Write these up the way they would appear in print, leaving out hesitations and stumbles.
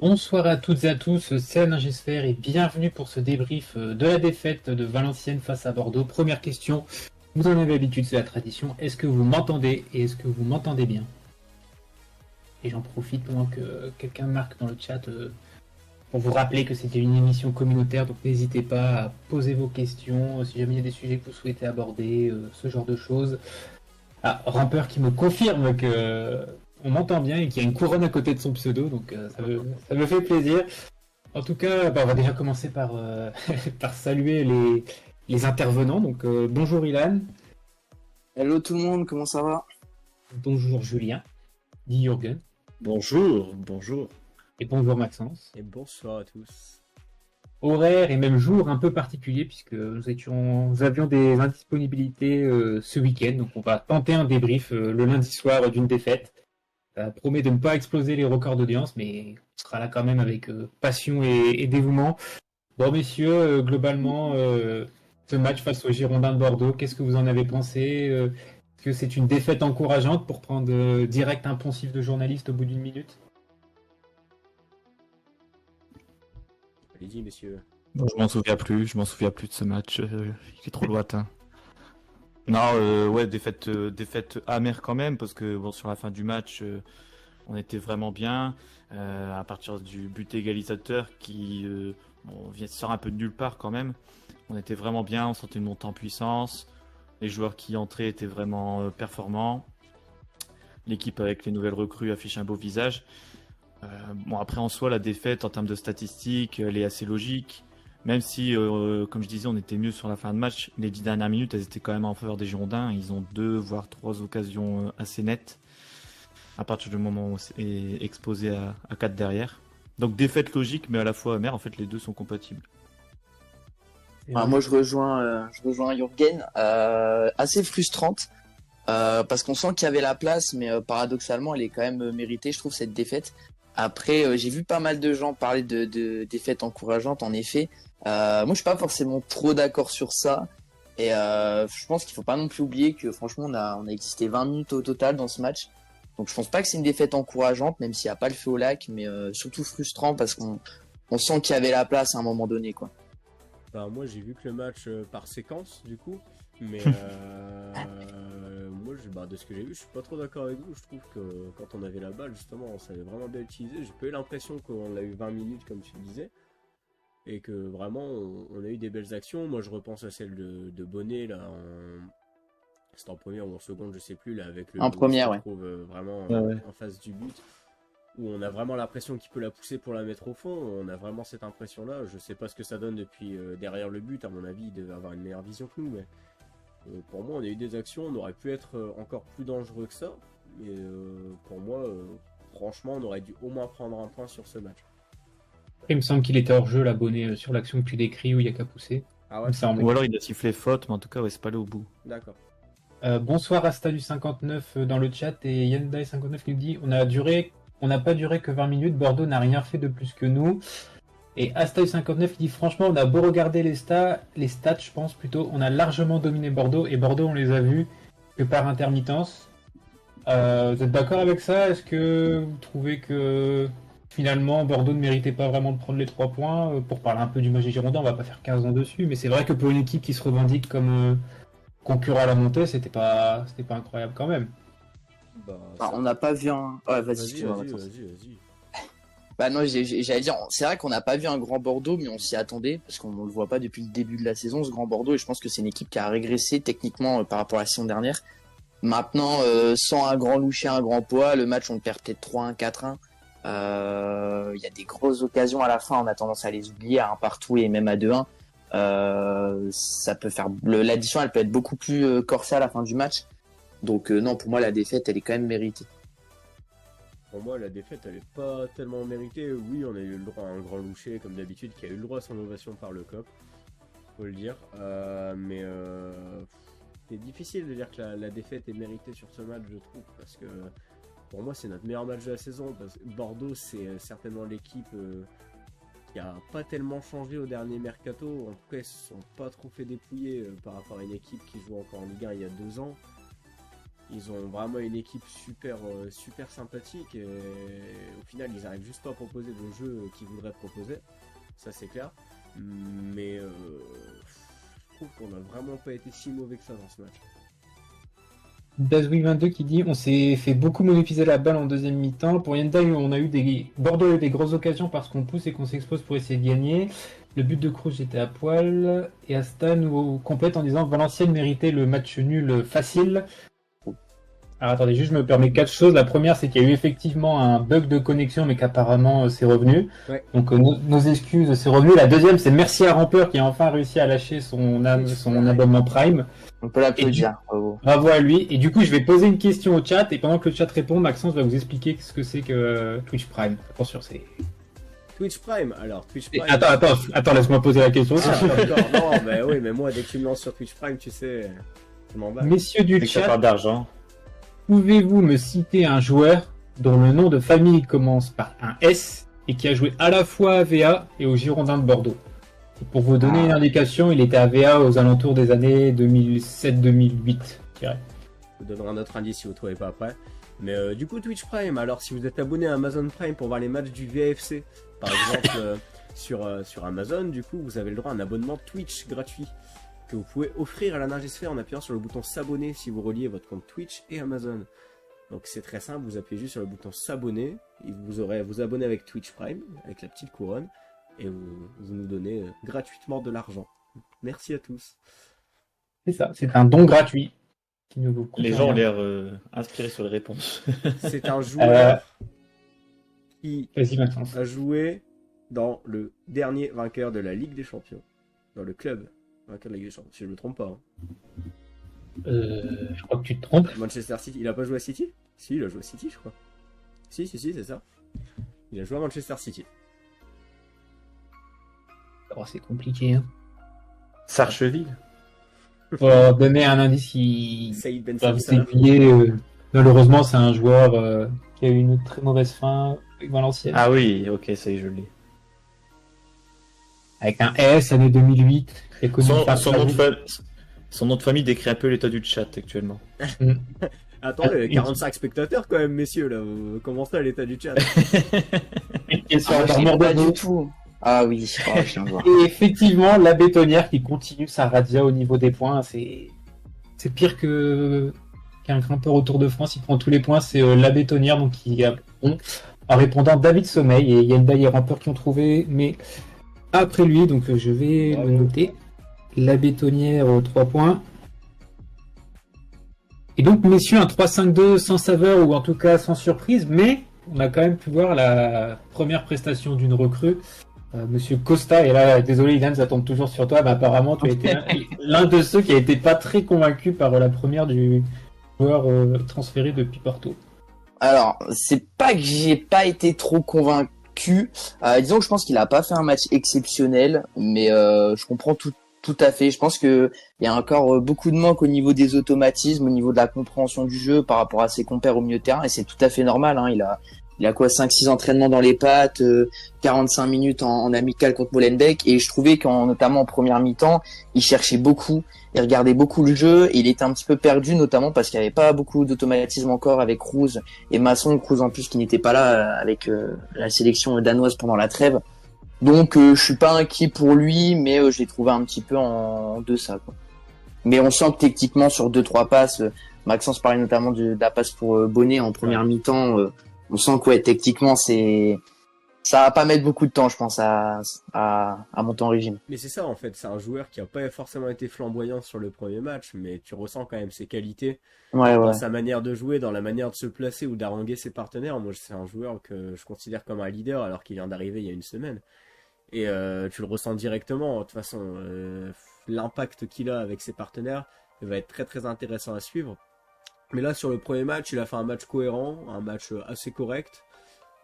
Bonsoir à toutes et à tous, c'est Alain Gesfer et bienvenue pour ce débrief de la défaite de Valenciennes face à Bordeaux. Première question, vous en avez l'habitude, c'est la tradition. Est-ce que vous m'entendez et est-ce que vous m'entendez bien? Et j'en profite pendant que quelqu'un marque dans le chat pour vous rappeler que c'était une émission communautaire, donc n'hésitez pas à poser vos questions si jamais il y a des sujets que vous souhaitez aborder, ce genre de choses. Ah, Rampeur qui me confirme que on m'entend bien et qu'il y a une couronne à côté de son pseudo, donc ça me fait plaisir. En tout cas, on va déjà commencer par, par saluer les intervenants. Donc, bonjour Ilan, Hello tout le monde, comment ça va? bonjour Julien, dit Jürgen, Bonjour, bonjour. et bonjour Maxence. Et bonsoir à tous. Horaire et même jour un peu particulier puisque nous avions des indisponibilités ce week-end. Donc, on va tenter un débrief le lundi soir d'une défaite. Ça promet de ne pas exploser les records d'audience, mais on sera là quand même avec passion et dévouement. Bon, messieurs, globalement, ce match face aux Girondins de Bordeaux, qu'est-ce que vous en avez pensé? Est-ce que c'est une défaite encourageante pour prendre direct un poncif de journaliste au bout d'une minute? Allez-y, messieurs. Bon, je m'en souviens plus de ce match, il est trop lointain. Non, ouais, défaite amère quand même, parce que bon, sur la fin du match, on était vraiment bien. À partir du but égalisateur qui sort un peu de nulle part quand même. On était vraiment bien, on sentait une montée en puissance. Les joueurs qui entraient étaient vraiment performants. L'équipe avec les nouvelles recrues affiche un beau visage. Bon, après en soi, la défaite en termes de statistiques, elle est assez logique. Même si, comme je disais, on était mieux sur la fin de match, les 10 dernières minutes, elles étaient quand même en faveur des Girondins. Ils ont 2 voire 3 occasions assez nettes à partir du moment où c'est exposé à 4 derrière. Donc défaite logique, mais à la fois amère. En fait, les deux sont compatibles. Moi je rejoins Jürgen, assez frustrante, parce qu'on sent qu'il y avait la place, mais paradoxalement elle est quand même méritée, je trouve, cette défaite. Après, j'ai vu pas mal de gens parler de défaites encourageantes, en effet. Moi je suis pas forcément trop d'accord sur ça, et je pense qu'il faut pas non plus oublier que franchement on a existé 20 minutes au total dans ce match. Donc je pense pas que c'est une défaite encourageante, même s'il n'y a pas le feu au lac, mais surtout frustrant parce qu'on sent qu'il y avait la place à un moment donné, quoi. Bah, moi, j'ai vu que le match par séquence, du coup. Mais moi, de ce que j'ai vu, je suis pas trop d'accord avec vous. Je trouve que quand on avait la balle, justement, on savait vraiment bien utiliser. J'ai pas eu l'impression qu'on l'a eu 20 minutes, comme tu le disais. Et que vraiment, on a eu des belles actions. Moi, je repense à celle de Bonnet, là, c'était en première ou en seconde, je sais plus, là, avec le En où il se première, ouais. retrouve vraiment Ouais. en face du but, où on a vraiment l'impression qu'il peut la pousser pour la mettre au fond. On a vraiment cette impression-là. Je sais pas ce que ça donne depuis derrière le but. À mon avis, il devait avoir une meilleure vision que nous. Mais pour moi, on a eu des actions. On aurait pu être encore plus dangereux que ça. Mais pour moi, franchement, on aurait dû au moins prendre un point sur ce match. Il me semble qu'il était hors jeu, l'abonné, sur l'action que tu décris où il y a qu'à pousser. Ah Il ouais. me semble. Ou alors il a sifflé faute, mais en tout cas, ouais, c'est pas allé au bout. D'accord. Bonsoir Asta du 59 dans le chat et Yandai59 qui nous dit on n'a pas duré que 20 minutes, Bordeaux n'a rien fait de plus que nous. Et Asta59 dit franchement on a beau regarder les stats je pense plutôt, on a largement dominé Bordeaux et Bordeaux on les a vus que par intermittence. Vous êtes d'accord avec ça? Est-ce que vous trouvez que finalement Bordeaux ne méritait pas vraiment de prendre les 3 points? Pour parler un peu du match des Girondins, on va pas faire 15 ans dessus, mais c'est vrai que pour une équipe qui se revendique comme concurrent à la montée, c'était pas incroyable quand même. Bah, Enfin, on n'a pas vu un. Ouais, vas-y, vas-y, excuse-moi, vas-y, Maxence. vas-y, vas-y. Bah non, j'allais dire, c'est vrai qu'on n'a pas vu un grand Bordeaux, mais on s'y attendait, parce qu'on ne le voit pas depuis le début de la saison, ce grand Bordeaux, et je pense que c'est une équipe qui a régressé techniquement par rapport à la saison dernière. Maintenant, sans un grand loucher, un grand poids, le match on le perd peut-être 3-1, 4-1. Il y a des grosses occasions à la fin, on a tendance à les oublier à un partout et même à 2-1. Ça peut faire l'addition, elle peut être beaucoup plus corsée à la fin du match. Donc non, pour moi la défaite, elle est quand même méritée. Pour moi, la défaite, elle est pas tellement méritée. Oui, on a eu le droit à un grand loucher, comme d'habitude, qui a eu le droit à son ovation par le COP, faut le dire. Mais c'est difficile de dire que la défaite est méritée sur ce match, je trouve, parce que pour moi, c'est notre meilleur match de la saison. Parce que Bordeaux, c'est certainement l'équipe qui a pas tellement changé au dernier mercato. En tout cas, ils se sont pas trop fait dépouiller par rapport à une équipe qui joue encore en Ligue 1 il y a 2 ans. Ils ont vraiment une équipe super sympathique et au final, ils arrivent juste pas à proposer le jeu qu'ils voudraient proposer. Ça, c'est clair. Mais je trouve qu'on a vraiment pas été si mauvais que ça dans ce match. Dazwi22 qui dit on s'est fait beaucoup monopoliser la balle en deuxième mi-temps. Pour Yandai, on a eu Bordeaux a eu des grosses occasions parce qu'on pousse et qu'on s'expose pour essayer de gagner. Le but de Cruz était à poil. Et Asta nous complète en disant Valenciennes méritait le match nul facile. Alors attendez, juste je me permets 4 choses. La première, c'est qu'il y a eu effectivement un bug de connexion, mais qu'apparemment c'est revenu. Ouais. Donc nos excuses, c'est revenu. La deuxième, c'est merci à Rampeur qui a enfin réussi à lâcher son abonnement Prime. On peut l'applaudir. Bravo. Bravo à lui. Et du coup, je vais poser une question au chat. Et pendant que le chat répond, Maxence va vous expliquer ce que c'est que Twitch Prime. Attention, c'est... Twitch Prime, alors Twitch Prime... Attends, laisse-moi poser la question. Ah, d'accord, non, bah oui, mais moi, dès que tu me lances sur Twitch Prime, tu sais, je m'en bats. Messieurs du Dès que ça chat, parle d'argent. pouvez-vous me citer un joueur dont le nom de famille commence par un S et qui a joué à la fois à VA et aux Girondins de Bordeaux? Et pour vous donner une indication, il était à VA aux alentours des années 2007-2008, je dirais. Je vous donnerai un autre indice si vous ne trouvez pas après. Mais du coup, Twitch Prime, alors si vous êtes abonné à Amazon Prime pour voir les matchs du VFC, par exemple, sur Amazon, du coup, vous avez le droit à un abonnement Twitch gratuit que vous pouvez offrir à la Nagesphère en appuyant sur le bouton s'abonner si vous reliez votre compte Twitch et Amazon. Donc c'est très simple, vous appuyez juste sur le bouton s'abonner, et vous aurez à vous abonner avec Twitch Prime, avec la petite couronne, et vous nous donnez gratuitement de l'argent. Merci à tous. C'est ça, c'est un don gratuit. Qui ne vous coûte Les gens ont rien. l'air inspirés sur les réponses. C'est un joueur qui Vas-y, Maxence. a joué dans le dernier vainqueur de la Ligue des Champions, dans le club vainqueur de la Ligue des Champions, si je ne me trompe pas. Hein. Je crois que tu te trompes. Manchester City, il a pas joué à City? Si, il a joué à City, je crois. Si, c'est ça. Il a joué à Manchester City. Oh, c'est compliqué. Hein. Sarcheville. Pour donner un indice qui Saïd Ben va vous Salih. aiguiller, malheureusement, c'est un joueur qui a eu une très mauvaise fin avec Valenciennes. Ah oui, ok, ça y est, je l'ai. Avec un S, année 2008. Qui a connu Son, une son nom de famille décrit un peu l'état du chat actuellement. Attendez, 45 spectateurs quand même, messieurs, là. Comment ça, l'état du chat? Et sur Ah, un je mort de pas dos. du tout. Ah oui, je viens de voir. Et effectivement, la bétonnière qui continue sa radia au niveau des points, c'est pire qu'un grimpeur au Tour de France. Il prend tous les points, c'est la bétonnière donc qui a en répondant David Sommeil et Yenda et Rampeur qui ont trouvé, mais après lui, donc je vais Bravo. le noter. La bétonnière 3 points. Et donc messieurs, un 3-5-2 sans saveur ou en tout cas sans surprise, mais on a quand même pu voir la première prestation d'une recrue. Monsieur Costa, et là, désolé Ilan, ça tombe toujours sur toi, mais apparemment tu as été l'un de ceux qui a été pas très convaincu par la première du joueur transféré depuis Porto. Alors, c'est pas que j'ai pas été trop convaincu. Disons que je pense qu'il a pas fait un match exceptionnel, mais je comprends tout à fait. Je pense que il y a encore beaucoup de manque au niveau des automatismes, au niveau de la compréhension du jeu par rapport à ses compères au milieu de terrain, et c'est tout à fait normal. Hein. Il a quoi, 5-6 entraînements dans les pattes, 45 minutes en amical contre Molenbeek, et je trouvais notamment en première mi-temps, il cherchait beaucoup, il regardait beaucoup le jeu, et il était un petit peu perdu, notamment parce qu'il n'y avait pas beaucoup d'automatisme encore avec Cruz et Masson, Cruz en plus qui n'était pas là avec la sélection danoise pendant la trêve. Donc je suis pas inquiet pour lui, mais je l'ai trouvé un petit peu en deçà, quoi. Mais on sent que techniquement sur 2-3 passes, Maxence parlait notamment de la passe pour Bonnet en première mi-temps, on sent que ouais, techniquement ça va pas mettre beaucoup de temps, je pense, à monter en régime. Mais c'est ça en fait, c'est un joueur qui a pas forcément été flamboyant sur le premier match, mais tu ressens quand même ses qualités Ouais. dans sa manière de jouer, dans la manière de se placer ou d'haranguer ses partenaires. Moi, c'est un joueur que je considère comme un leader alors qu'il vient d'arriver il y a une semaine. Et tu le ressens directement. De toute façon, l'impact qu'il a avec ses partenaires va être très très intéressant à suivre. Mais là, sur le premier match, il a fait un match cohérent, un match assez correct,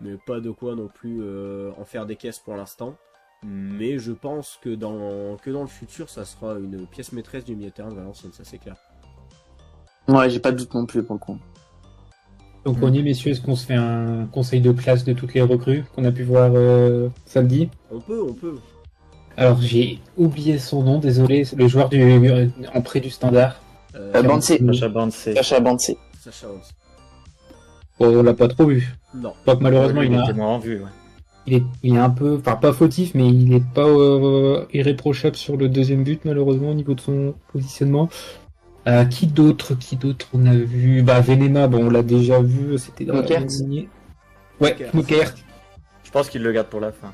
mais pas de quoi non plus en faire des caisses pour l'instant. Mais je pense que dans le futur, ça sera une pièce maîtresse du milieu de terrain de Valenciennes, ça c'est clair. Ouais, j'ai pas de doute non plus pour le coup. Donc on y est messieurs, est-ce qu'on se fait un conseil de classe de toutes les recrues qu'on a pu voir samedi? On peut. Alors j'ai oublié son nom, désolé, c'est le joueur en prêt du Standard. Bandsé. Sacha Bandsé. Sacha Bandsé. Sacha Hans. On l'a pas trop vu. Non. Donc malheureusement, il était moins en vue. Ouais. il est un peu, enfin pas fautif, mais il est pas irréprochable sur le deuxième but malheureusement au niveau de son positionnement. Qui d'autre on a vu? Bah Venema, bon on l'a déjà vu, c'était dans Knockaert. l'année dernière. Ouais, Knockaert. Je pense qu'il le garde pour la fin.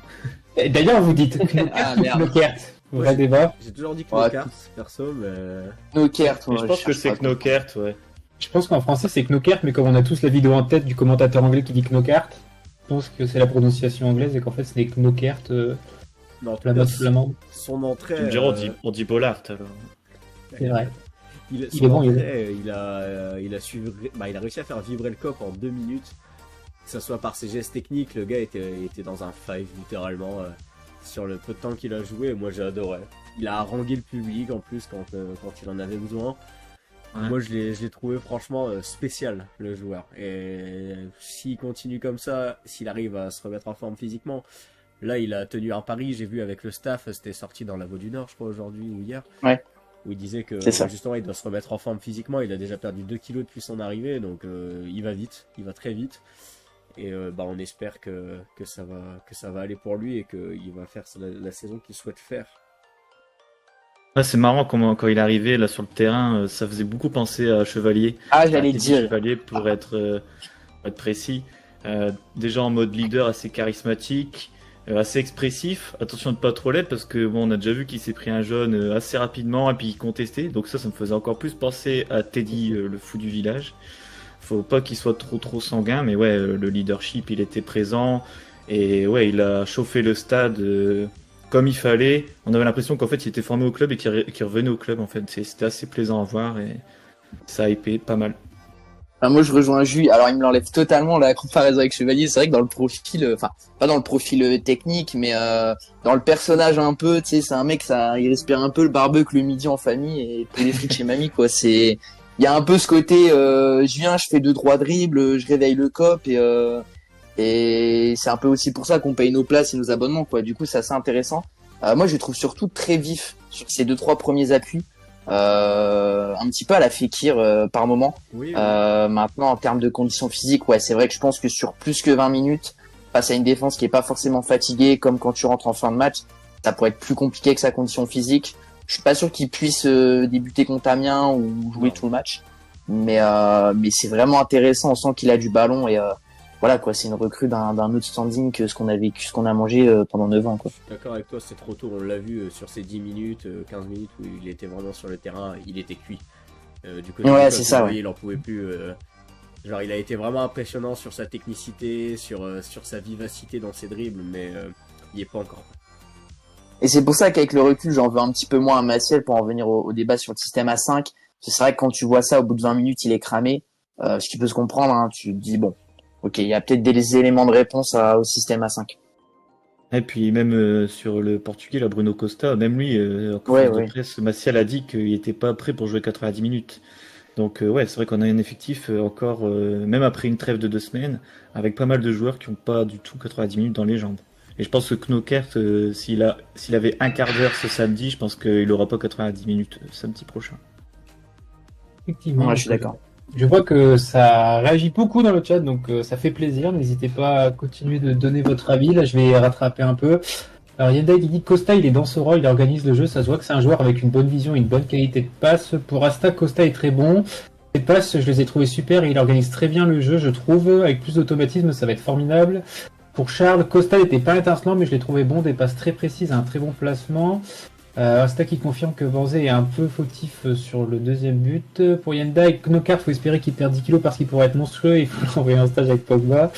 Et d'ailleurs vous dites Knockaert ou merde. Knockaert? Vrai débat. J'ai toujours dit Ouais. Knockaert, perso, mais... Knockaert, Mais je pense que c'est Knockaert, ouais. Je pense qu'en français c'est Knockaert, mais comme on a tous la vidéo en tête du commentateur anglais qui dit Knockaert, je pense que c'est la prononciation anglaise et qu'en fait c'est Knockaert, Non, en tout la cas, mode flamande. son entrée... Tu me diras, on dit Bollard alors. C'est vrai. Il est bon, il a réussi à faire vibrer le cop en 2 minutes. Que ce soit par ses gestes techniques, le gars était dans un five littéralement sur le peu de temps qu'il a joué. Moi j'ai adoré. Il a harangué le public en plus quand il en avait besoin. Ouais. Moi je l'ai trouvé franchement spécial le joueur. Et s'il continue comme ça, s'il arrive à se remettre en forme physiquement, là il a tenu un pari, j'ai vu avec le staff, c'était sorti dans la Voix du Nord je crois aujourd'hui ou hier. Ouais. Où il disait que C'est ça. justement il doit se remettre en forme physiquement, il a déjà perdu 2 kilos depuis son arrivée, donc il va vite, il va très vite. Et on espère que ça va aller pour lui et qu'il va faire la saison qu'il souhaite faire. Ouais, c'est marrant quand il est arrivé là sur le terrain, ça faisait beaucoup penser à Chevalier. Ah, j'allais Teddy dire. Chevalier pour être précis. Déjà en mode leader assez charismatique, assez expressif. Attention de pas trop l'être parce que bon, on a déjà vu qu'il s'est pris un jaune assez rapidement et puis il contestait. Donc ça me faisait encore plus penser à Teddy, le fou du village. Faut pas qu'il soit trop sanguin, mais ouais, le leadership il était présent et ouais, il a chauffé le stade comme il fallait. On avait l'impression qu'en fait il était formé au club et qu'il revenait au club en fait. C'était assez plaisant à voir et ça a hypé pas mal. Moi, je rejoins Jules. Alors, il me l'enlève totalement la comparaison avec Chevalier. C'est vrai que dans le profil, enfin, pas dans le profil technique, mais dans le personnage un peu, tu sais, c'est un mec, il respire un peu le barbecue le midi en famille et les frites chez mamie, quoi. Il y a un peu ce côté, je viens, je fais 2-3 dribbles, je réveille le cop et c'est un peu aussi pour ça qu'on paye nos places et nos abonnements, quoi. Du coup, c'est assez intéressant. Moi, je le trouve surtout très vif sur ces 2-3 premiers appuis. Un petit peu à la Fekir par moment. Oui. Maintenant, en termes de conditions physiques, ouais, c'est vrai que je pense que sur plus que 20 minutes, face à une défense qui est pas forcément fatiguée, comme quand tu rentres en fin de match, ça pourrait être plus compliqué que sa condition physique. Je suis pas sûr qu'il puisse débuter contre Amiens ou jouer tout le match, mais c'est vraiment intéressant. On sent qu'il a du ballon et voilà quoi, c'est une recrue d'un autre standing que ce qu'on a mangé pendant 9 ans, quoi. Je suis d'accord avec toi, c'est trop tôt, on l'a vu sur ces 10 minutes, 15 minutes où il était vraiment sur le terrain, il était cuit. Du côté Ouais, du c'est club, ça, vous ouais. voyez, il en pouvait plus. Genre, il a été vraiment impressionnant sur sa technicité, sur sa vivacité dans ses dribbles, mais il est pas encore. Et c'est pour ça qu'avec le recul, j'en veux un petit peu moins à Maciel pour en revenir au débat sur le système A5. C'est vrai que quand tu vois ça, au bout de 20 minutes, il est cramé. Ce qui peut se comprendre, hein, tu te dis, bon, ok, il y a peut-être des éléments de réponse au système A5. Et puis même sur le portugais, là, Bruno Costa, même lui, en Ouais, conférence ouais. de presse, Maciel a dit qu'il était pas prêt pour jouer 90 minutes. Donc ouais, c'est vrai qu'on a un effectif encore, même après une trêve de 2 semaines, avec pas mal de joueurs qui n'ont pas du tout 90 minutes dans les jambes. Et je pense que Knockaert, s'il avait un quart d'heure ce samedi, je pense qu'il n'aura pas 90 minutes samedi prochain. Effectivement. Ouais, je suis d'accord. Je vois que ça réagit beaucoup dans le chat, donc ça fait plaisir. N'hésitez pas à continuer de donner votre avis. Là, je vais rattraper un peu. Alors, Yendai qui dit Costa, il est dans ce rôle, il organise le jeu. Ça se voit que c'est un joueur avec une bonne vision, une bonne qualité de passe. Pour Asta, Costa est très bon. Les passes, je les ai trouvées super et il organise très bien le jeu, je trouve. Avec plus d'automatisme, ça va être formidable. Pour Charles, Costa n'était pas étincelant, mais je l'ai trouvé bon. Des passes très précises, un très bon placement. Asta qui confirme que Banzé est un peu fautif sur le deuxième but. Pour Yendai, Knockaert, faut espérer qu'il perd 10 kilos parce qu'il pourrait être monstrueux et il faut envoyer un stage avec Pogba.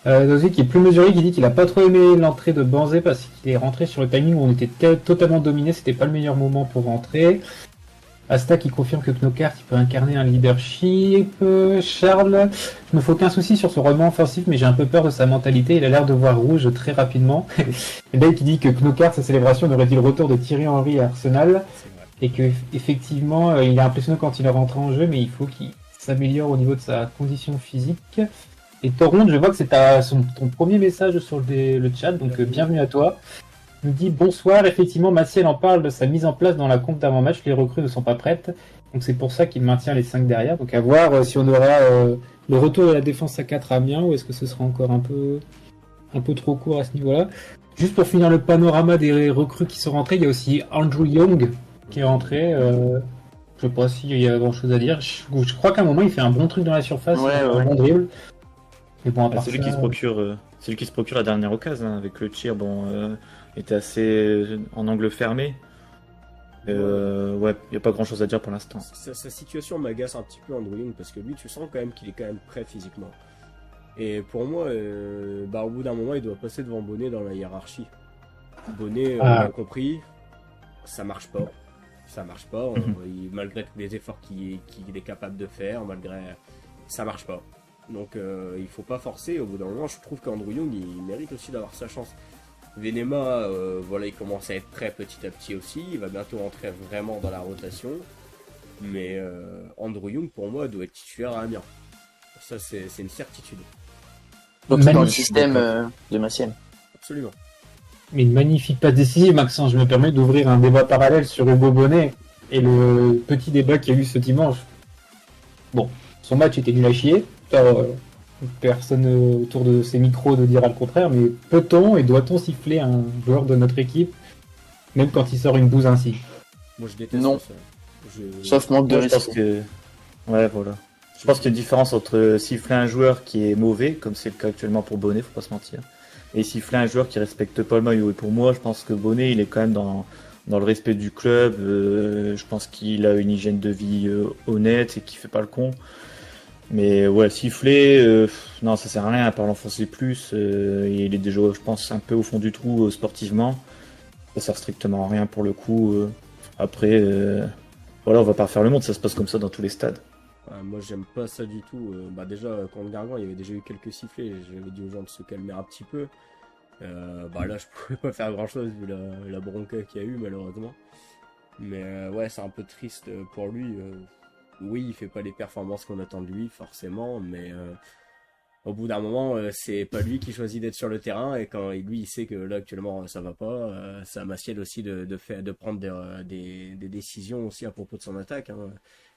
Dozier qui est plus mesuré, qui dit qu'il a pas trop aimé l'entrée de Banzé parce qu'il est rentré sur le timing où on était totalement dominé, c'était pas le meilleur moment pour rentrer. Asta qui confirme que Knockaert il peut incarner un leadership. Charles, je me fais aucun souci sur son rendement offensif, mais j'ai un peu peur de sa mentalité. Il a l'air de voir rouge très rapidement. Et Dave qui dit que Knockaert, sa célébration aurait dit le retour de Thierry Henry à Arsenal. C'est vrai. Et que effectivement, il est impressionnant quand il est rentré en jeu, mais il faut qu'il s'améliore au niveau de sa condition physique. Et Toron, je vois que c'est ton premier message sur le chat, donc bienvenue à toi. Il me dit bonsoir, effectivement, Maciel en parle de sa mise en place dans la compte d'avant-match. Les recrues ne sont pas prêtes. Donc c'est pour ça qu'il maintient les 5 derrière. Donc à voir si on aura le retour de la défense à 4 à Amiens ou est-ce que ce sera encore un peu trop court à ce niveau-là. Juste pour finir le panorama des recrues qui sont rentrées, il y a aussi Andrew Young qui est rentré. Je sais pas s'il y a grand chose à dire. Je crois qu'à un moment il fait un bon truc dans la surface, un bon dribble. Mais bon, à part c'est lui qui se procure la dernière occasion avec le tir. Était assez en angle fermé. Ouais, il n'y a pas grand chose à dire pour l'instant. Sa situation m'agace un petit peu Andrew Young parce que lui, tu sens quand même qu'il est quand même prêt physiquement. Et pour moi, au bout d'un moment, il doit passer devant Bonnet dans la hiérarchie. Bonnet, on a compris, ça marche pas. Ça marche pas, malgré tous les efforts qu'il est capable de faire, ça marche pas. Donc il faut pas forcer. Au bout d'un moment, je trouve qu'Andrew Young, il mérite aussi d'avoir sa chance. Venema, il commence à être prêt petit à petit aussi. Il va bientôt entrer vraiment dans la rotation. Mais Andrew Young, pour moi, doit être titulaire à Amiens. Ça, c'est une certitude. Donc dans le système de Maciel. Absolument. Mais une magnifique passe décisive, Maxence. Je me permets d'ouvrir un débat parallèle sur Hugo Bonnet et le petit débat qu'il y a eu ce dimanche. Bon, son match était nul à chier. Personne autour de ces micros ne dira le contraire, mais peut-on et doit-on siffler un joueur de notre équipe, même quand il sort une bouse ainsi? Moi, je déteste non. Ça. Sauf manque de respect. Ouais, voilà. Je pense qu'il y a une différence entre siffler un joueur qui est mauvais, comme c'est le cas actuellement pour Bonnet, faut pas se mentir, et siffler un joueur qui respecte pas le maillot. Et pour moi, je pense que Bonnet, il est quand même dans le respect du club. Je pense qu'il a une hygiène de vie honnête et qu'il fait pas le con. Mais ouais, siffler, non, ça sert à rien à part l'enfoncer plus. Il est déjà, je pense, un peu au fond du trou sportivement. Ça sert strictement à rien pour le coup. Après, voilà, on va pas faire le monde, ça se passe comme ça dans tous les stades. Moi, j'aime pas ça du tout. Déjà, contre Guingamp, il y avait déjà eu quelques sifflets. J'avais dit aux gens de se calmer un petit peu. Là, je pouvais pas faire grand chose vu la bronca qu'il y a eu, malheureusement. Mais ouais, c'est un peu triste pour lui. Oui, il fait pas les performances qu'on attend de lui, forcément, mais au bout d'un moment, c'est pas lui qui choisit d'être sur le terrain, et quand lui, il sait que là, actuellement, ça va pas, c'est à Maciel aussi de prendre des décisions aussi à propos de son attaque. Hein.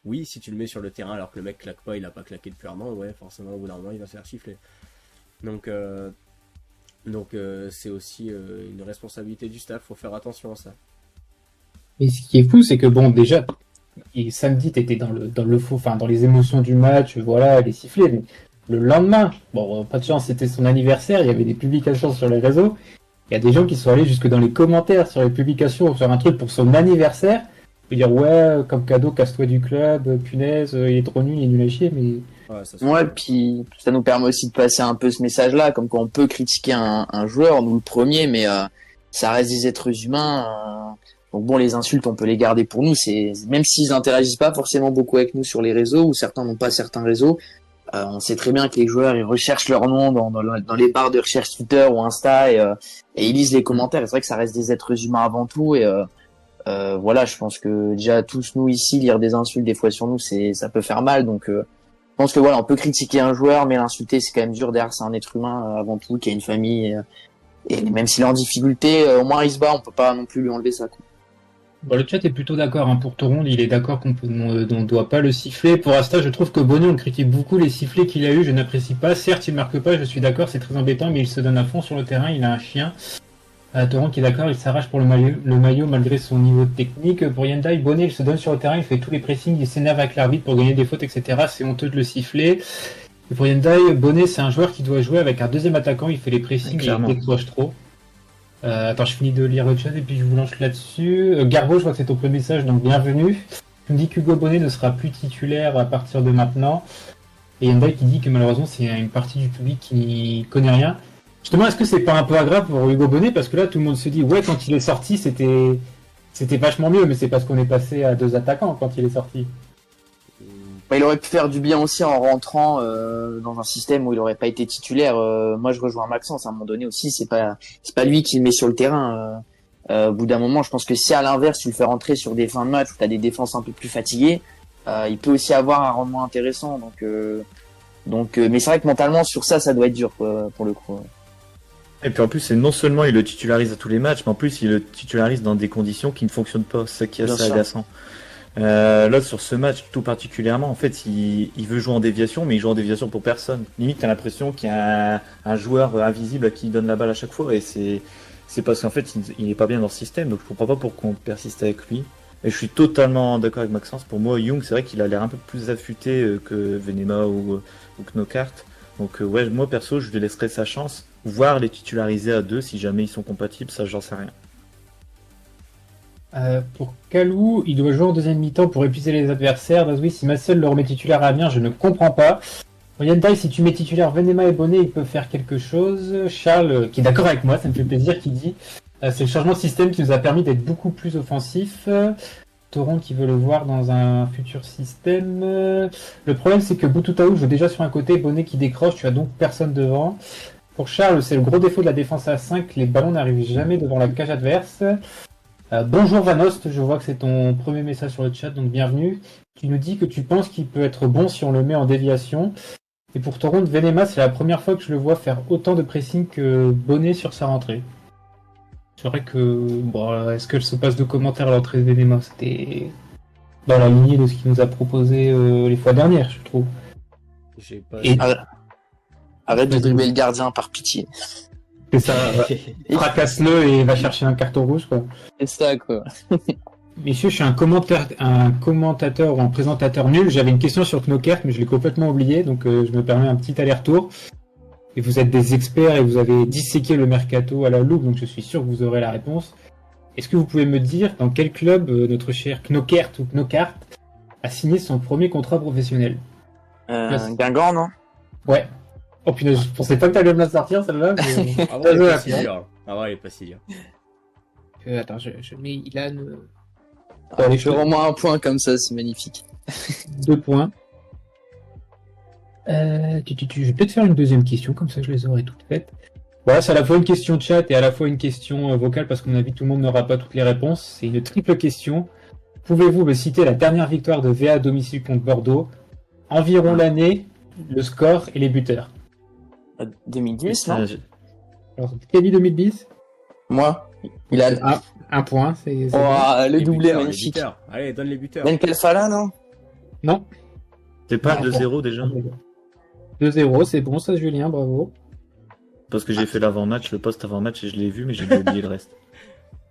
Oui, si tu le mets sur le terrain alors que le mec claque pas, il a pas claqué depuis un an, ouais, forcément, au bout d'un moment, il va se faire siffler. Donc c'est aussi une responsabilité du staff, faut faire attention à ça. Et ce qui est fou, c'est que bon, déjà, samedi, t'étais dans le faux, enfin dans les émotions du match, voilà, les sifflets. Mais le lendemain, bon, pas de chance, c'était son anniversaire, il y avait des publications sur les réseaux. Il y a des gens qui sont allés jusque dans les commentaires sur les publications pour faire un truc pour son anniversaire. Pour dire ouais, comme cadeau, casse-toi du club, punaise, il est trop nul, il est nul à chier, mais. Ouais, puis ça nous permet aussi de passer un peu ce message-là, comme quoi on peut critiquer un joueur, nous le premier, mais ça reste des êtres humains. Donc bon, les insultes, on peut les garder pour nous. C'est même s'ils interagissent pas forcément beaucoup avec nous sur les réseaux, ou certains n'ont pas certains réseaux. On sait très bien que les joueurs, ils recherchent leur nom dans les barres de recherche Twitter ou Insta et ils lisent les commentaires. Et c'est vrai que ça reste des êtres humains avant tout. Et voilà, je pense que déjà tous nous ici, lire des insultes des fois sur nous, ça peut faire mal. Donc je pense que voilà, on peut critiquer un joueur, mais l'insulter, c'est quand même dur. Derrière, c'est un être humain avant tout, qui a une famille. Et même s'il est en difficulté, au moins il se bat. On peut pas non plus lui enlever ça. Bon, le chat est plutôt d'accord pour Toronde, il est d'accord qu'on ne doit pas le siffler. Pour Asta, je trouve que Bonnet, on critique beaucoup les sifflets qu'il a eu, je n'apprécie pas. Certes, il marque pas, je suis d'accord, c'est très embêtant, mais il se donne à fond sur le terrain, il a un chien. Toronde qui est d'accord, il s'arrache pour le maillot malgré son niveau technique. Pour Yandai, Bonnet, il se donne sur le terrain, il fait tous les pressings, il s'énerve avec l'arbitre pour gagner des fautes, etc. C'est honteux de le siffler. Et pour Yandai, Bonnet, c'est un joueur qui doit jouer avec un deuxième attaquant, il fait les pressings et il décroche trop. Attends, je finis de lire le chat et puis je vous lance là-dessus. Garbo, je crois que c'est ton premier message, donc bienvenue. Tu me dis qu'Hugo Bonnet ne sera plus titulaire à partir de maintenant. Et Yandai qui dit que malheureusement c'est une partie du public qui n'y connaît rien. Justement, est-ce que c'est pas un peu agréable pour Hugo Bonnet? Parce que là, tout le monde se dit, ouais, quand il est sorti, c'était vachement mieux, mais c'est parce qu'on est passé à 2 attaquants quand il est sorti. Il aurait pu faire du bien aussi en rentrant dans un système où il aurait pas été titulaire. Moi, je rejoins Maxence à un moment donné aussi. C'est pas lui qui le met sur le terrain. Au bout d'un moment, je pense que si à l'inverse tu le fais rentrer sur des fins de match où t'as des défenses un peu plus fatiguées, il peut aussi avoir un rendement intéressant. Donc, mais c'est vrai que mentalement sur ça doit être dur quoi, pour le coup. Et puis en plus, c'est non seulement il le titularise à tous les matchs, mais en plus il le titularise dans des conditions qui ne fonctionnent pas, c'est ça qui est Bien assez sûr. agaçant. Là, sur ce match tout particulièrement, en fait, il veut jouer en déviation, mais il joue en déviation pour personne. Limite, t'as l'impression qu'il y a un joueur invisible à qui il donne la balle à chaque fois, et c'est parce qu'en fait, il n'est pas bien dans ce système, donc je comprends pas pourquoi on persiste avec lui. Et je suis totalement d'accord avec Maxence. Pour moi, Young, c'est vrai qu'il a l'air un peu plus affûté que Venema ou Knockaert. Donc ouais, moi perso, je lui laisserai sa chance, voire les titulariser à deux si jamais ils sont compatibles, ça j'en sais rien. Pour Kalou, il doit jouer en deuxième mi-temps pour épuiser les adversaires. Dazoui, si Marcel le remet titulaire à Amiens, je ne comprends pas. Oriental, si tu mets titulaire Venema et Bonnet, il peut faire quelque chose. Charles, qui est d'accord avec moi, ça me fait plaisir, qui dit c'est le changement de système qui nous a permis d'être beaucoup plus offensif. Toron qui veut le voir dans un futur système. Le problème, c'est que Boututaou joue déjà sur un côté, Bonnet qui décroche, tu as donc personne devant. Pour Charles, c'est le gros défaut de la défense à 5, les ballons n'arrivent jamais devant la cage adverse. Bonjour Vanost, je vois que c'est ton premier message sur le chat, donc bienvenue. Tu nous dis que tu penses qu'il peut être bon si on le met en déviation. Et pour Toron, Venema, c'est la première fois que je le vois faire autant de pressing que Bonnet sur sa rentrée. C'est vrai que, bon, est-ce qu'elle se passe de commentaires à l'entrée de Venema? C'était dans la lignée de ce qu'il nous a proposé les fois dernières, je trouve. J'ai pas. Et- Arrête de dribbler le gardien par pitié. C'est ça, fracasse-le et va chercher un carton rouge, quoi. C'est ça, quoi. Messieurs, je suis un commentateur ou un présentateur nul. J'avais une question sur Knockaert, mais je l'ai complètement oublié, donc je me permets un petit aller-retour. Et vous êtes des experts et vous avez disséqué le mercato à la loupe, donc je suis sûr que vous aurez la réponse. Est-ce que vous pouvez me dire dans quel club notre cher Knockaert ou Knockaert a signé son premier contrat professionnel? Guingamp, non? Ouais. Oh punaise, je pensais pas que t'allais me la sortir celle-là. Mais... Ah ouais, il est pas si dur. Ah ouais, il est pas si dur. Attends, je mets Ilan. Allez, Je rends-moi un point comme ça, c'est magnifique. 2 points. Je vais peut-être faire une deuxième question, comme ça je les aurai toutes faites. Voilà, c'est à la fois une question chat et à la fois une question vocale, parce qu'on a vu que tout le monde n'aura pas toutes les réponses. C'est une triple question. Pouvez-vous me citer la dernière victoire de VA à domicile contre Bordeaux, environ l'année, le score et les buteurs? 2010, non? Alors, Kelly 2010, Moi? Il a... un point. C'est Oh, le Les doublé buteurs, les magnifique. buteurs. Allez, donne les buteurs. Ben Kelfala, non? Non, C'est pas Ah, 2-0 déjà? 2-0, c'est bon ça Julien, bravo. Parce que j'ai fait l'avant-match, le post avant-match, et je l'ai vu, mais j'ai oublié le reste.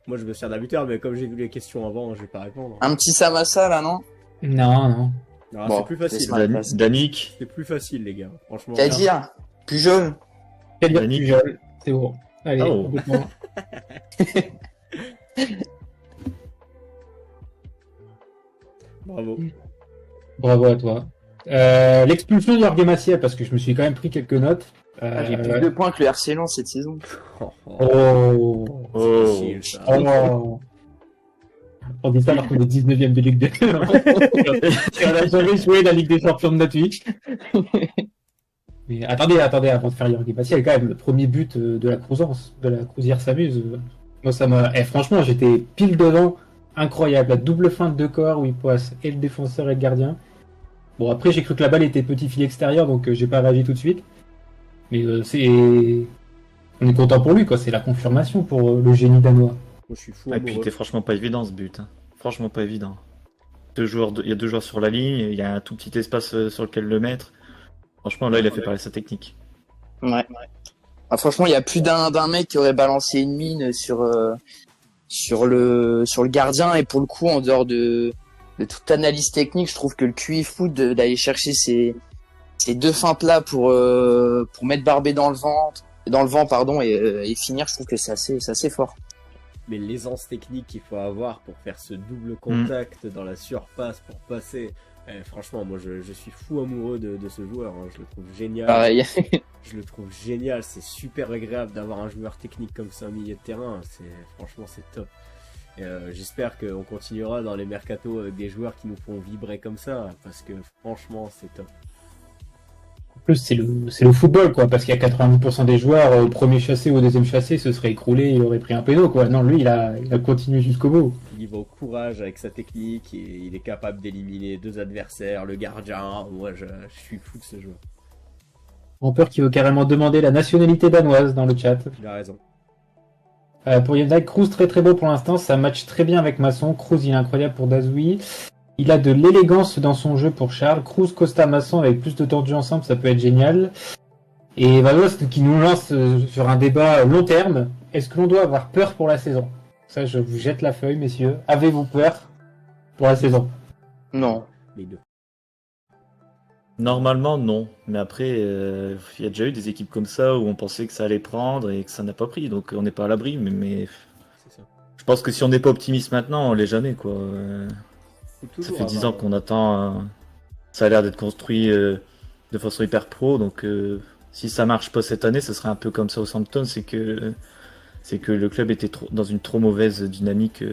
Moi, je me sers d'un buteur, mais comme j'ai vu les questions avant, je vais pas répondre. Un petit Samassa, là, non? Non, non. Non, Bon, c'est plus facile. laisse-moi. Danick, C'est plus facile, les gars. Franchement. Kadir? Pujol? Quel dire Yannick. Pujol, c'est bon. Allez, Oh. 2 points. Bravo. Bravo à toi. L'expulsion de Jorge Maciel, parce que je me suis quand même pris quelques notes. J'ai plus de points que le RC Lens cette saison. Oh, oh, Oh. oh, facile, ça. Oh. On dit ça alors qu'on est 19ème de Ligue 2. Et on n'a jamais joué la Ligue des Champions de notre vie. Mais attendez, avant de faire Jorge Maciel, quand même, le premier but de la Crouzance, de la Crousière s'amuse. Moi, ça m'a. Franchement, j'étais pile devant. Incroyable. La double feinte de corps où il passe et le défenseur et le gardien. Bon, après, j'ai cru que la balle était petit filet extérieur, donc j'ai pas réagi tout de suite. Mais c'est. On est content pour lui, quoi. C'est la confirmation pour le génie danois. Moi, je suis fou. et puis il amoureux. était franchement pas évident ce but. Hein. Franchement pas évident. Il y a deux joueurs sur la ligne, il y a un tout petit espace sur lequel le mettre. Franchement, là, il a fait parler sa technique. Ouais. Ah, franchement, il y a plus d'un mec qui aurait balancé une mine sur le gardien, et pour le coup, en dehors de toute analyse technique, je trouve que le QI foot d'aller chercher ces deux feintes là pour mettre Barbet dans le vent pardon, et finir, je trouve que c'est assez fort. Mais l'aisance technique qu'il faut avoir pour faire ce double contact dans la surface pour passer. Franchement, moi je suis fou amoureux de ce joueur. Hein. Je le trouve génial. Pareil. Je le trouve génial. C'est super agréable d'avoir un joueur technique comme ça au milieu de terrain. Franchement, c'est top. Et, j'espère qu'on continuera dans les mercatos avec des joueurs qui nous font vibrer comme ça. Parce que franchement, c'est top. En plus, c'est le football, quoi, parce qu'il y a 90% des joueurs, au premier chassé ou au deuxième chassé, se serait écroulé, il aurait pris un péno, quoi. Non, lui, il a continué jusqu'au bout. Il y va au courage avec sa technique et il est capable d'éliminer deux adversaires, le gardien. Moi, je suis fou de ce joueur. Rampeur qui veut carrément demander la nationalité danoise dans le chat. Il a raison. Pour Yevdak, Cruz très très beau pour l'instant, ça match très bien avec Masson. Cruz il est incroyable pour Dazui. Il a de l'élégance dans son jeu pour Charles. Cruz, Costa, Masson avec plus de tordus ensemble, ça peut être génial. Et Valost qui nous lance sur un débat long terme. Est-ce que l'on doit avoir peur pour la saison? Ça, je vous jette la feuille, messieurs. Avez-vous peur pour la saison? Non. Les deux. Normalement, non. Mais après, il y a déjà eu des équipes comme ça où on pensait que ça allait prendre et que ça n'a pas pris. Donc on n'est pas à l'abri. Mais C'est ça. je pense que si on n'est pas optimiste maintenant, on l'est jamais, quoi. Faut Ça toujours fait 10 avoir- ans qu'on attend. Ça a l'air d'être construit de façon hyper pro. Donc si ça marche pas cette année, ce serait un peu comme ça au Southampton. C'est que le club était dans une trop mauvaise dynamique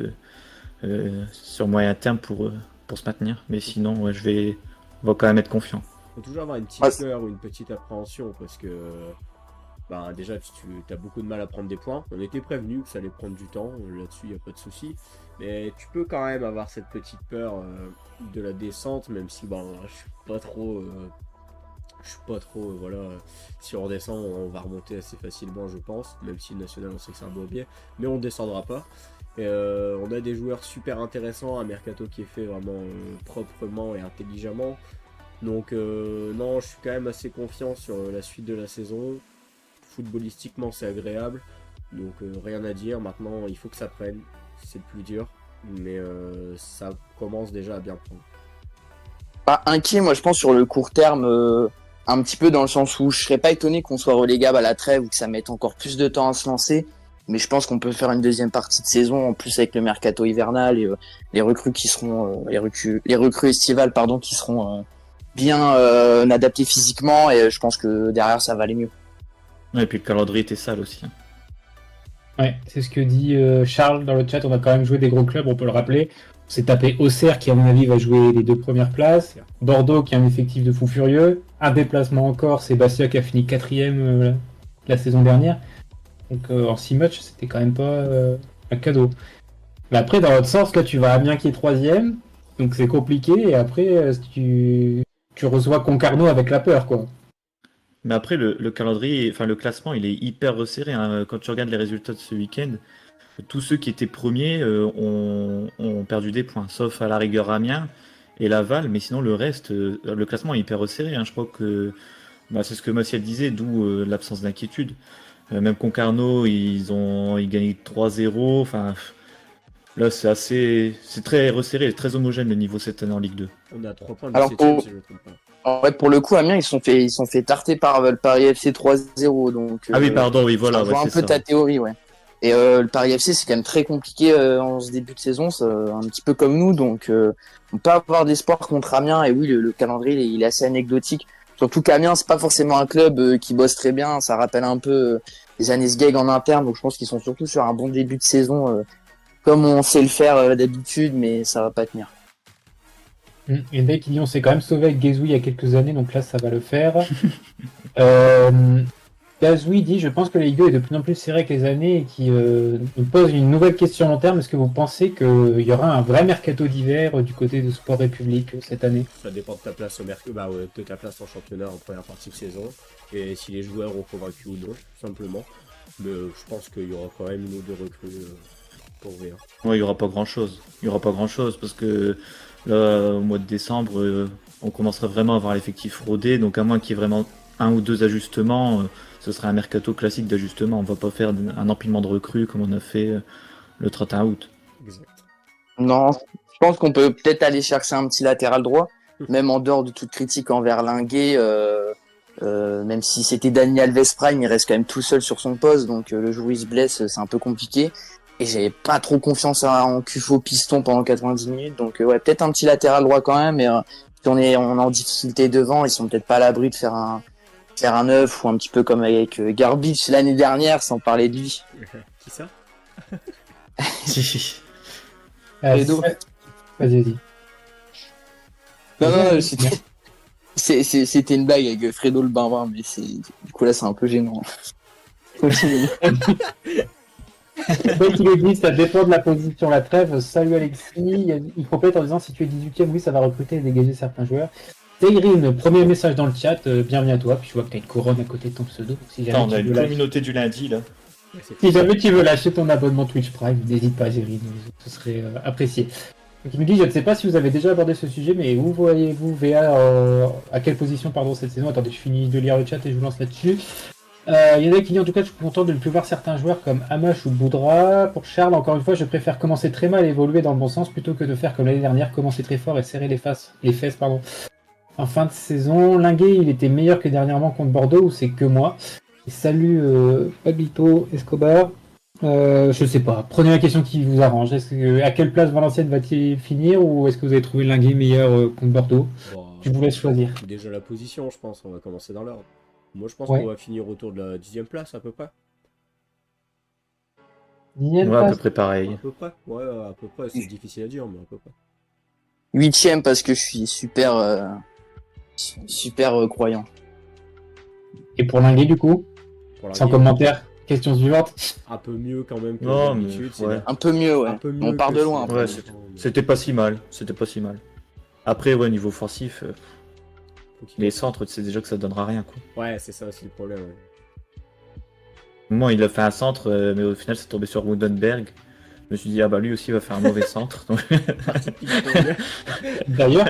sur moyen terme pour se maintenir. Mais sinon, ouais, on va quand même être confiant. Faut toujours avoir une petite Ouais. peur ou une petite appréhension parce que déjà tu as beaucoup de mal à prendre des points. On était prévenu que ça allait prendre du temps, là-dessus il n'y a pas de souci. Mais tu peux quand même avoir cette petite peur de la descente, même si je suis pas trop. Si on redescend, on va remonter assez facilement, je pense. Même si le national, on sait que c'est un beau biais, mais on descendra pas. Et, on a des joueurs super intéressants, un mercato qui est fait vraiment proprement et intelligemment. Donc non, je suis quand même assez confiant sur la suite de la saison. Footballistiquement, c'est agréable. Donc rien à dire. Maintenant, il faut que ça prenne. C'est le plus dur. Mais ça commence déjà à bien prendre. Pas inquiet, moi je pense sur le court terme, un petit peu dans le sens où je serais pas étonné qu'on soit relégable à la trêve ou que ça mette encore plus de temps à se lancer. Mais je pense qu'on peut faire une deuxième partie de saison, en plus avec le mercato hivernal et les recrues qui seront, les recrues estivales, pardon, qui seront bien adaptées physiquement. Et je pense que derrière ça va aller mieux. Ouais, et puis le calendrier était sale aussi. Ouais, c'est ce que dit Charles dans le chat. On a quand même joué des gros clubs, on peut le rappeler. On s'est tapé Auxerre qui, à mon avis, va jouer les 2 premières places. Bordeaux qui a un effectif de fou furieux. Un déplacement encore, c'est Bastia qui a fini 4ème la saison dernière. Donc en 6 matchs, c'était quand même pas un cadeau. Mais après, dans l'autre sens, là, tu vas à Amiens qui est 3ème. Donc c'est compliqué. Et après, tu reçois Concarneau avec la peur, quoi. Mais après, le calendrier, enfin le classement, il est hyper resserré, hein. Quand tu regardes les résultats de ce week-end, tous ceux qui étaient premiers ont perdu des points, sauf à la rigueur Amiens et Laval, mais sinon le reste, le classement est hyper resserré, hein. Je crois que c'est ce que Maciel disait, d'où l'absence d'inquiétude. Même Concarneau, ils gagné 3-0. Enfin, là, c'est très resserré, très homogène le niveau cette année en Ligue 2. On est à 3 points de Alors, 7ème si je ne me trompe pas. En fait, pour le coup, Amiens, ils sont fait tarter par le Paris FC 3-0. Donc, Ah oui, pardon, oui, voilà, ça ouais, rejoint un c'est peu ça. ta théorie, ouais. Et le Paris FC, c'est quand même très compliqué en ce début de saison, un petit peu comme nous. Donc, on peut avoir d'espoir contre Amiens. Et oui, le calendrier, il est assez anecdotique. Surtout qu'Amiens, c'est pas forcément un club qui bosse très bien. Ça rappelle un peu les années Sgeg en interne. Donc, je pense qu'ils sont surtout sur un bon début de saison, comme on sait le faire d'habitude, mais ça va pas tenir. Et dès qu'il dit on s'est quand même sauvé avec Guézoui il y a quelques années, donc là ça va le faire. Gazoui dit je pense que la Ligue 2 est de plus en plus serrée avec les années et qui nous pose une nouvelle question long terme. Est-ce que vous pensez qu'il y aura un vrai mercato d'hiver du côté de Sport République cette année? Ça dépend de ta place au de ta place en championnat en première partie de saison et si les joueurs ont convaincu ou non, tout simplement. Mais je pense qu'il y aura quand même une ou deux recrues pour rien. Ouais, il y aura pas grand-chose. Il y aura pas grand-chose parce que là, au mois de décembre, on commencera vraiment à avoir l'effectif rodé. Donc à moins qu'il y ait vraiment 1 ou 2 ajustements, ce sera un mercato classique d'ajustement. On va pas faire un empilement de recrues comme on a fait le 31 août. Exact. Non, je pense qu'on peut peut-être aller chercher un petit latéral droit, même en dehors de toute critique envers Linguet. Même si c'était Dani Alves Prime, il reste quand même tout seul sur son poste, donc le jour où il se blesse, c'est un peu compliqué. Et j'avais pas trop confiance en Cufo piston pendant 90 minutes, donc ouais, peut-être un petit latéral droit quand même. Mais si on est en difficulté devant, ils sont peut-être pas à l'abri de faire un neuf ou un petit peu comme avec Garbage l'année dernière, sans parler de lui. Qui ça? Fredo. Vas-y. Non, c'était une blague avec Fredo le Barbare, mais du coup là c'est un peu gênant. Continue. Quoi qu'il ait dit, ça dépend de la position la trêve. Salut Alexis, il complète en disant si tu es 18ème, oui ça va recruter et dégager certains joueurs. Seyrine, premier message dans le chat, bienvenue à toi. Puis je vois que tu as une couronne à côté de ton pseudo. Donc si jamais Attends, on a tu une veux lâcher- communauté du lundi là. si jamais tu veux lâcher ton abonnement Twitch Prime, n'hésite pas, Seyrine, ce serait apprécié. Donc il nous dit, je ne sais pas si vous avez déjà abordé ce sujet, mais où voyez-vous VA à quelle position cette saison? Attendez, je finis de lire le chat et je vous lance là-dessus. Il y en a qui disent en tout cas je suis content de ne plus voir certains joueurs comme Hamash ou Boudra. Pour Charles, encore une fois, je préfère commencer très mal et évoluer dans le bon sens plutôt que de faire comme l'année dernière, commencer très fort et serrer les fesses. En fin de saison, Linguet, il était meilleur que dernièrement contre Bordeaux ou c'est que moi? Et salut Pablito Escobar. Je sais pas. Prenez la question qui vous arrange. À quelle place Valenciennes va-t-il finir ou est-ce que vous avez trouvé Linguet meilleur contre Bordeaux? Bon, Je vous laisse choisir. déjà la position, je pense. On va commencer dans l'ordre. Moi, je pense Ouais. qu'on va finir autour de la 10e place, à peu près. Dixième Ouais, à place. peu près pareil. À peu près. Ouais, à peu près. C'est difficile à dire, mais à peu près. 8e parce que je suis super croyant. Et pour Linguet, du coup, Pour la sans game, commentaire. Question suivante. un peu mieux quand même que Non, mais d'habitude. c'est ouais. Un peu mieux, ouais. un peu mieux On part que de loin. c'est- après. Ouais, C'était pas si mal. Après, ouais, niveau offensif, Faut qu'il- les centres, tu sais déjà que ça donnera rien, quoi. Ouais, c'est ça aussi le problème. Ouais. Au moment, il a fait un centre, mais au final, c'est tombé sur Wundenberg. Je me suis dit, ah bah lui aussi va faire un mauvais centre. Donc... D'ailleurs,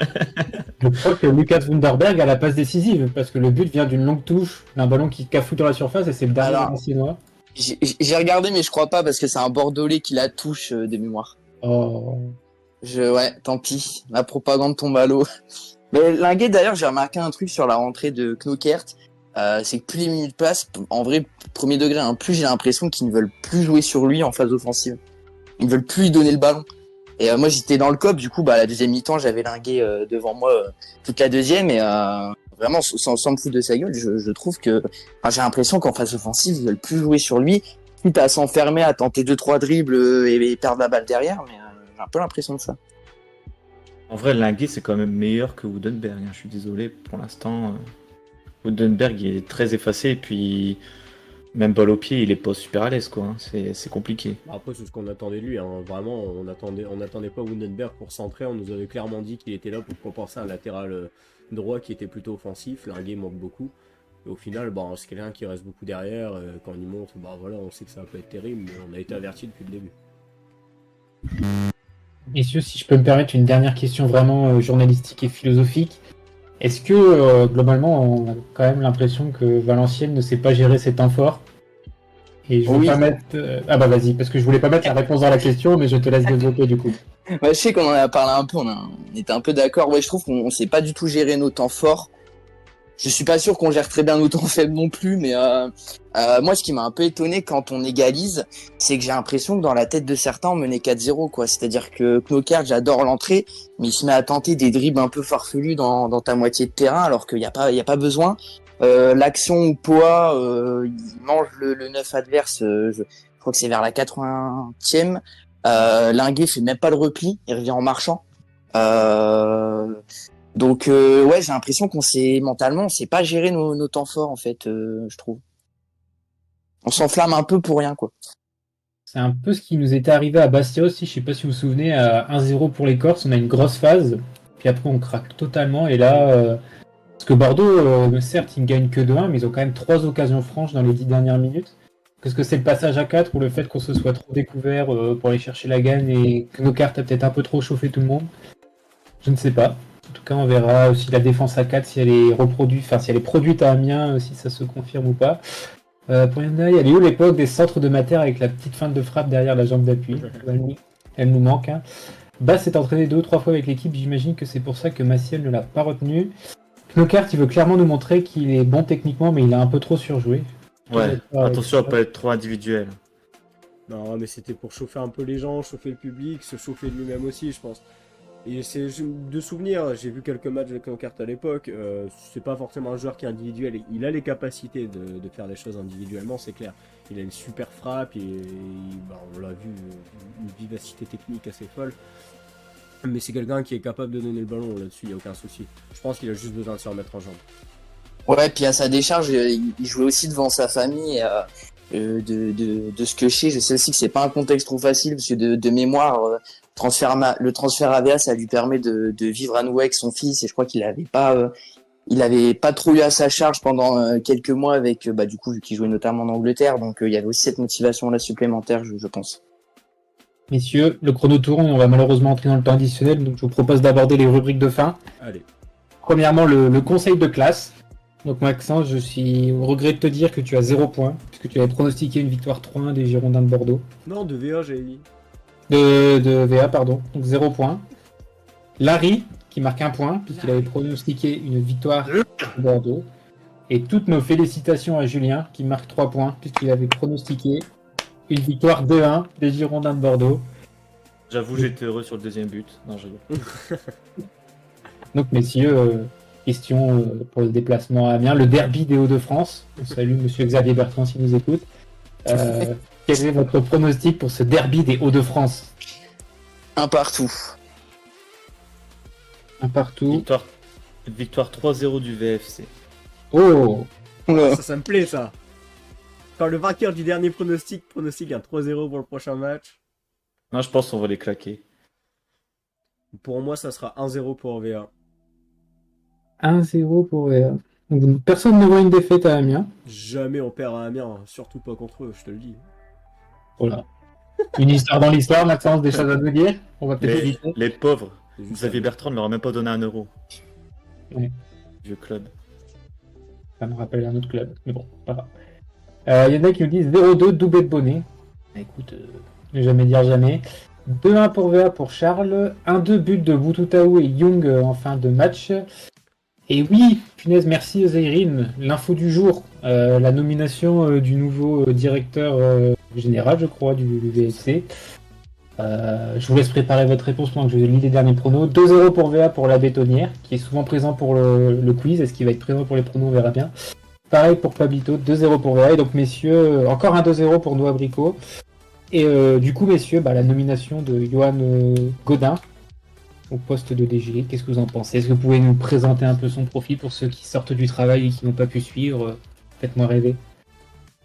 je crois que Lucas Wunderberg a la passe décisive parce que le but vient d'une longue touche, d'un ballon qui cafouille dans la surface et c'est le dernier Alors. Valenciennois. J'ai regardé, mais je crois pas parce que c'est un Bordelais qui la touche de mémoire. Oh. Ouais, tant pis. La propagande tombe à l'eau. Mais Linguet, d'ailleurs, j'ai remarqué un truc sur la rentrée de Knokert. C'est que plus les minutes passent, en vrai, premier degré, hein, plus j'ai l'impression qu'ils ne veulent plus jouer sur lui en phase offensive. Ils ne veulent plus lui donner le ballon. Et moi, j'étais dans le COP, du coup, à la deuxième mi-temps, j'avais Linguet devant moi toute la deuxième. Et vraiment, sans me foutre de sa gueule, je trouve que j'ai l'impression qu'en phase offensive, ils veulent plus jouer sur lui. Quitte à s'enfermer, à tenter 2-3 dribbles et perdre la balle derrière. Mais j'ai un peu l'impression de ça. En vrai, Linguet, c'est quand même meilleur que Wundenberg. Hein. Je suis désolé, pour l'instant. Wundenberg, il est très effacé. Et puis, même balle au pied, il est pas super à l'aise, quoi. Hein. C'est compliqué. Après, c'est ce qu'on attendait de lui. Hein. Vraiment, on n'attendait pas Wundenberg pour centrer. On nous avait clairement dit qu'il était là pour compenser un latéral droit qui était plutôt offensif. Linguet manque beaucoup. Et au final, c'est quelqu'un qui reste beaucoup derrière. Quand il monte, voilà, on sait que ça va pas être terrible, mais on a été averti depuis le début. Messieurs, si je peux me permettre une dernière question vraiment journalistique et philosophique. Est-ce que globalement, on a quand même l'impression que Valenciennes ne sait pas gérer ses temps forts? Et je veux Oui. pas mettre. Ah bah vas-y, parce que je voulais pas mettre la réponse dans la question, mais je te laisse développer du coup. Ouais, je sais qu'on en a parlé un peu, on était un peu d'accord. Ouais, je trouve qu'on sait pas du tout gérer nos temps forts. Je suis pas sûr qu'on gère très bien nos temps faibles non plus, mais moi, ce qui m'a un peu étonné quand on égalise, c'est que j'ai l'impression que dans la tête de certains, on menait 4-0, quoi. C'est-à-dire que Knokert, j'adore l'entrée, mais il se met à tenter des dribbles un peu farfelus dans ta moitié de terrain, alors qu'il y a pas besoin. L'action où Poa, il mange le 9 adverse, je crois que c'est vers la 80e. Linguet fait même pas le repli, il revient en marchant. Donc ouais, j'ai l'impression mentalement, on sait pas gérer nos temps forts en fait, je trouve. On s'enflamme un peu pour rien, quoi. C'est un peu ce qui nous était arrivé à Bastia aussi, je sais pas si vous vous souvenez, à 1-0 pour les Corses, on a une grosse phase, puis après on craque totalement, et là, parce que Bordeaux, certes, ils ne gagnent que 2-1, mais ils ont quand même 3 occasions franches dans les 10 dernières minutes. Est-ce que c'est le passage à 4 ou le fait qu'on se soit trop découvert pour aller chercher la gagne et que nos cartes a peut-être un peu trop chauffé tout le monde? Je ne sais pas. En tout cas, on verra aussi la défense à 4 si elle est reproduite, enfin si elle est produite à Amiens, si ça se confirme ou pas. Pour Yanda, elle est où l'époque des centres de Mater avec la petite feinte de frappe derrière la jambe d'appui? Elle nous manque. Hein. Bass s'est entraîné 2 ou 3 fois avec l'équipe, j'imagine que c'est pour ça que Maciel ne l'a pas retenu. Knokert, il veut clairement nous montrer qu'il est bon techniquement, mais il a un peu trop surjoué. Ouais, attention à pas être trop individuel. Non, mais c'était pour chauffer un peu les gens, chauffer le public, se chauffer de lui-même aussi, je pense. Et c'est de souvenirs, j'ai vu quelques matchs avec Knokert à l'époque, c'est pas forcément un joueur qui est individuel, il a les capacités de faire des choses individuellement, c'est clair. Il a une super frappe, on l'a vu, une vivacité technique assez folle. Mais c'est quelqu'un qui est capable de donner le ballon là-dessus, il n'y a aucun souci. Je pense qu'il a juste besoin de se remettre en jambe. Ouais, puis à sa décharge, il jouait aussi devant sa famille. De ce que je sais aussi que c'est pas un contexte trop facile parce que de mémoire, le transfert AVA, ça lui permet de vivre à nouveau avec son fils, et je crois qu'il avait pas trop eu à sa charge pendant quelques mois avec, du coup, vu qu'il jouait notamment en Angleterre, donc il y avait aussi cette motivation-là supplémentaire, je pense. Messieurs, le chrono tourne, on va malheureusement entrer dans le temps additionnel, donc je vous propose d'aborder les rubriques de fin. Allez. Premièrement, le conseil de classe. Donc Maxence, je suis au regret de te dire que tu as 0 points, puisque tu avais pronostiqué une victoire 3-1 des Girondins de Bordeaux. Non, de VA, j'avais dit. De VA, pardon. Donc 0 points. Larry, qui marque 1 point, puisqu'il avait pronostiqué une victoire de Bordeaux. Et toutes nos félicitations à Julien, qui marque 3 points, puisqu'il avait pronostiqué une victoire 2-1 des Girondins de Bordeaux. J'avoue, j'étais heureux sur le deuxième but. Non, je rigole. Donc messieurs, question pour le déplacement à Amiens, le derby des Hauts-de-France. On salue monsieur Xavier Bertrand s'il nous écoute. Quel est votre pronostic pour ce derby des Hauts-de-France? Un partout. Un partout. Victoire 3-0 du VFC. Oh, Ça me plaît, ça. Quand le vainqueur du dernier pronostic un 3-0 pour le prochain match. Non, je pense qu'on va les claquer. Pour moi, ça sera 1-0 pour VA. 1-0 pour VA. Donc, personne ne voit une défaite à Amiens. Jamais on perd à Amiens, surtout pas contre eux, je te le dis. Voilà. Une histoire dans l'histoire, Maxence, des choses à nous dire. On va peut-être éviter. Les pauvres. C'est juste Xavier Bertrand ne leur a même pas donné 1 euro. Ouais. Vieux club. Ça me rappelle un autre club, mais bon, pas grave. Y en a qui nous disent 0-2, doublé de bonnet. Écoute, ne jamais dire jamais. 2-1 pour VA pour Charles. 1-2 but de Boututaou et Young en fin de match. Et oui, punaise, merci Zairine. L'info du jour, la nomination du nouveau directeur général, je crois, du VFC. Je vous laisse préparer votre réponse pendant que je lis les derniers pronos. 2-0 pour VA pour la bétonnière, qui est souvent présent pour le quiz. Est-ce qu'il va être présent pour les pronos? On verra bien. Pareil pour Pablito, 2-0 pour VA. Et donc, messieurs, encore un 2-0 pour Noah Bricot. Et du coup, messieurs, la nomination de Johan Godin au poste de DG, qu'est-ce que vous en pensez? Est-ce que vous pouvez nous présenter un peu son profil pour ceux qui sortent du travail et qui n'ont pas pu suivre? Faites-moi rêver.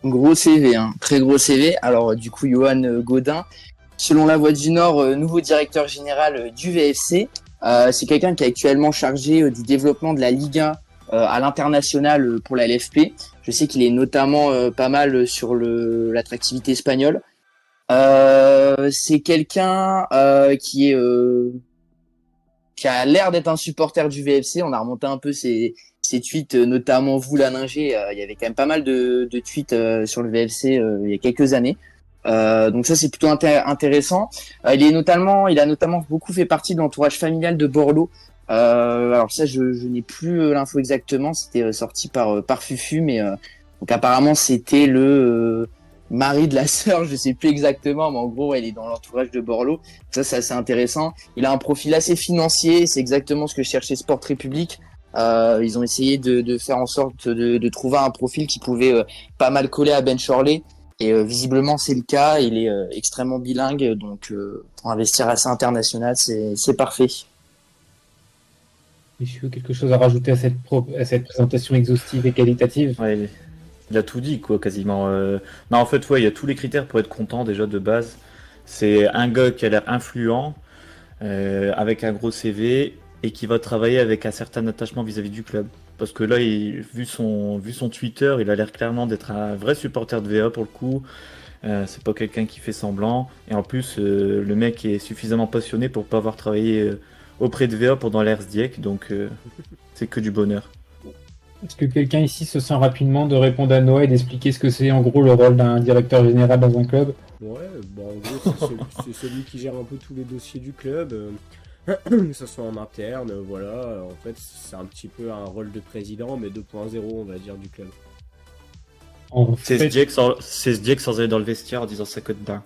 Gros CV, très gros CV. Alors, du coup, Johan Godin, selon La Voix du Nord, nouveau directeur général du VFC. C'est quelqu'un qui est actuellement chargé du développement de la Ligue 1 à l'international pour la LFP. Je sais qu'il est notamment pas mal sur l'attractivité espagnole. C'est quelqu'un qui a l'air d'être un supporter du VFC. On a remonté un peu ses tweets, notamment vous, Laninger. Il y avait quand même pas mal de tweets sur le VFC il y a quelques années. Donc ça, c'est plutôt intéressant. Il a notamment beaucoup fait partie de l'entourage familial de Borloo. Alors ça, je n'ai plus l'info exactement. C'était sorti par Fufu, mais donc apparemment c'était le mari de la sœur, je sais plus exactement, mais en gros, elle est dans l'entourage de Borloo. Ça, c'est assez intéressant. Il a un profil assez financier, c'est exactement ce que cherchait Sport République. Ils ont essayé de faire en sorte de trouver un profil qui pouvait pas mal coller à Ben Chorley. Et visiblement, c'est le cas. Il est extrêmement bilingue, donc pour investir assez international, c'est parfait. Messieurs, quelque chose à rajouter à cette présentation exhaustive et qualitative? Ouais, il a tout dit, quoi, quasiment. Non, en fait, il y a tous les critères pour être content, déjà, de base. C'est un gars qui a l'air influent, avec un gros CV, et qui va travailler avec un certain attachement vis-à-vis du club. Parce que là, vu son Twitter, il a l'air clairement d'être un vrai supporter de VA, pour le coup. C'est pas quelqu'un qui fait semblant. Et en plus, le mec est suffisamment passionné pour pas avoir travaillé auprès de VA pendant l'Ers Dieck, donc c'est que du bonheur. Est-ce que quelqu'un ici se sent rapidement de répondre à Noah et d'expliquer ce que c'est en gros le rôle d'un directeur général dans un club? Ouais, en gros, c'est celui qui gère un peu tous les dossiers du club, que ce soit en interne, voilà. En fait, c'est un petit peu un rôle de président, mais 2.0, on va dire, du club. C'est ce Dieck sans aller dans le vestiaire en disant ça cote d'un.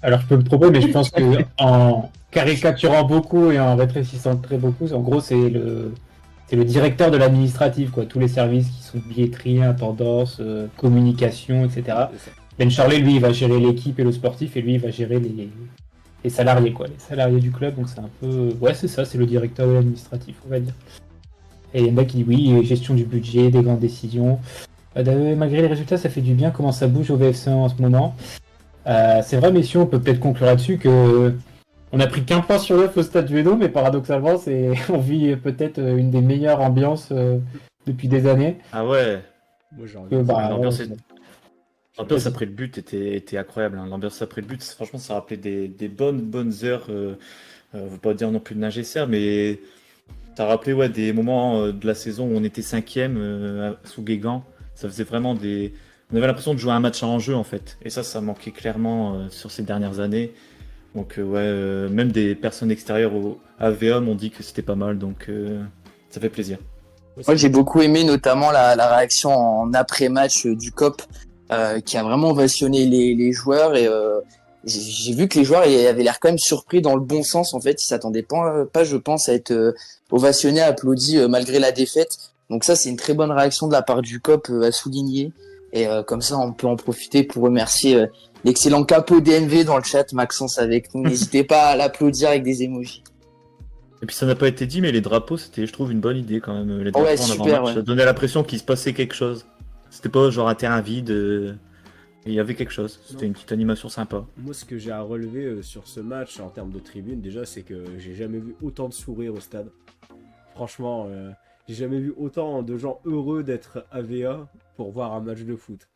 Alors je peux me tromper, mais je pense que en caricaturant beaucoup et en rétrécissant très beaucoup, en gros c'est le directeur de l'administratif, quoi, tous les services qui sont billetterie, intendance, communication, etc. Ben Charley, lui, il va gérer l'équipe et le sportif, et lui, il va gérer les salariés, quoi, les salariés du club. Donc c'est un peu, ouais, c'est ça, c'est le directeur de l'administratif, on va dire. Et il y en a qui, oui, gestion du budget, des grandes décisions. Malgré les résultats, ça fait du bien comment ça bouge au VFC en ce moment. C'est vrai, messieurs, on peut peut-être conclure là-dessus que on a pris qu'un point sur 9 au stade du Hainaut, mais paradoxalement, on vit peut-être une des meilleures ambiances depuis des années. Ah ouais. Moi, j'ai envie Que, de dire. bah, L'ambiance ouais, l'ambiance après le but était incroyable, hein. L'ambiance après le but, franchement, ça rappelait des bonnes heures. Je veux pas dire non plus de Nagesser, mais ça rappelait ouais, des moments de la saison où on était cinquième sous Guégan. Ça faisait vraiment des. On avait l'impression de jouer un match en jeu en fait. Et ça manquait clairement sur ces dernières années. Donc ouais, même des personnes extérieures au AVA m'ont dit que c'était pas mal, donc ça fait plaisir. Moi, j'ai beaucoup aimé notamment la réaction en après-match du COP qui a vraiment ovationné les joueurs et j'ai vu que les joueurs avaient l'air quand même surpris dans le bon sens. En fait, ils s'attendaient pas, je pense, à être ovationnés, applaudis malgré la défaite. Donc ça, c'est une très bonne réaction de la part du COP à souligner. Et comme ça, on peut en profiter pour remercier l'excellent capo DNV dans le chat, Maxence avec nous. N'hésitez pas à l'applaudir avec des emojis. Et puis ça n'a pas été dit, mais les drapeaux, c'était, je trouve, une bonne idée quand même. Les Ouais, drapeaux en super, avant-match, ouais. ça donnait l'impression qu'il se passait quelque chose. C'était pas genre un terrain vide. Il y avait quelque chose. C'était une petite animation sympa. Moi, ce que j'ai à relever sur ce match en termes de tribune, déjà, c'est que j'ai jamais vu autant de sourires au stade. Franchement, j'ai jamais vu autant de gens heureux d'être AVA pour voir un match de foot.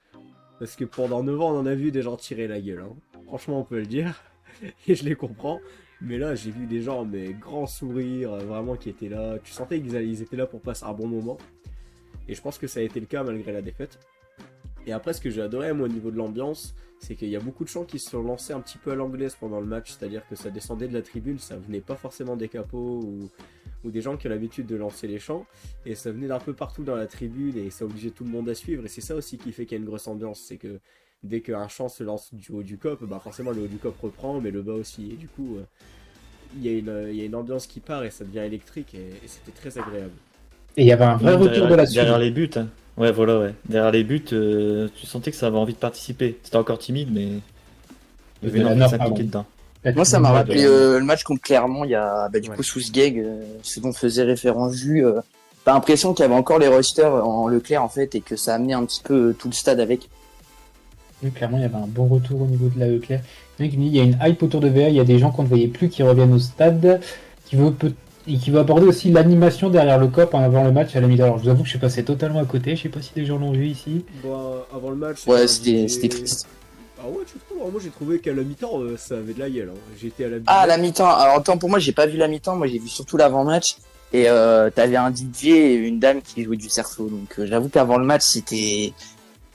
Parce que pendant 9 ans, on en a vu des gens tirer la gueule. Hein. Franchement, on peut le dire. Et je les comprends. Mais là, j'ai vu des gens, mais grands sourires, vraiment, qui étaient là. Tu sentais qu'ils étaient là pour passer un bon moment. Et je pense que ça a été le cas malgré la défaite. Et après, ce que j'ai adoré, moi, au niveau de l'ambiance, c'est qu'il y a beaucoup de gens qui se sont lancés un petit peu à l'anglaise pendant le match. C'est-à-dire que ça descendait de la tribune, ça venait pas forcément des capots ou des gens qui ont l'habitude de lancer les chants. Et ça venait d'un peu partout dans la tribune et ça obligeait tout le monde à suivre. Et c'est ça aussi qui fait qu'il y a une grosse ambiance. C'est que dès qu'un chant se lance du haut du COP, bah forcément le haut du COP reprend, mais le bas aussi. Et du coup, il y a une ambiance qui part et ça devient électrique et c'était très agréable. Et il y avait un vrai retour de la suite. Derrière les buts, hein. Ouais, voilà, ouais. Derrière les buts, tu sentais que ça avait envie de participer. C'était encore timide, mais il y avait une envie de s'impliquer dedans. Moi, ça m'a Ouais, rappelé le match contre Clermont, il y a du coup sous Sgeg, ce dont faisait référence Jus. T'as l'impression qu'il y avait encore les rosters en Leclerc en fait et que ça amenait un petit peu tout le stade avec. Oui, clairement, il y avait un bon retour au niveau de la Leclerc. Il y en a qui me disent, il y a une hype autour de VA, il y a des gens qu'on ne voyait plus qui reviennent au stade, qui veut aborder aussi l'animation derrière le COP en avant le match à la mi-temps. Alors je vous avoue que je suis passé totalement à côté, je sais pas si des gens l'ont vu ici. Bah, avant le match... Ouais, c'était triste. Ah ouais, tu trouves? Moi j'ai trouvé qu'à la mi-temps, ça avait de la gueule. Hein. J'étais à la Ah, la mi-temps. Alors, attends, pour moi, j'ai pas vu la mi-temps. Moi, j'ai vu surtout l'avant-match. Et t'avais un DJ et une dame qui jouait du cerceau. Donc, j'avoue qu'avant le match, c'était...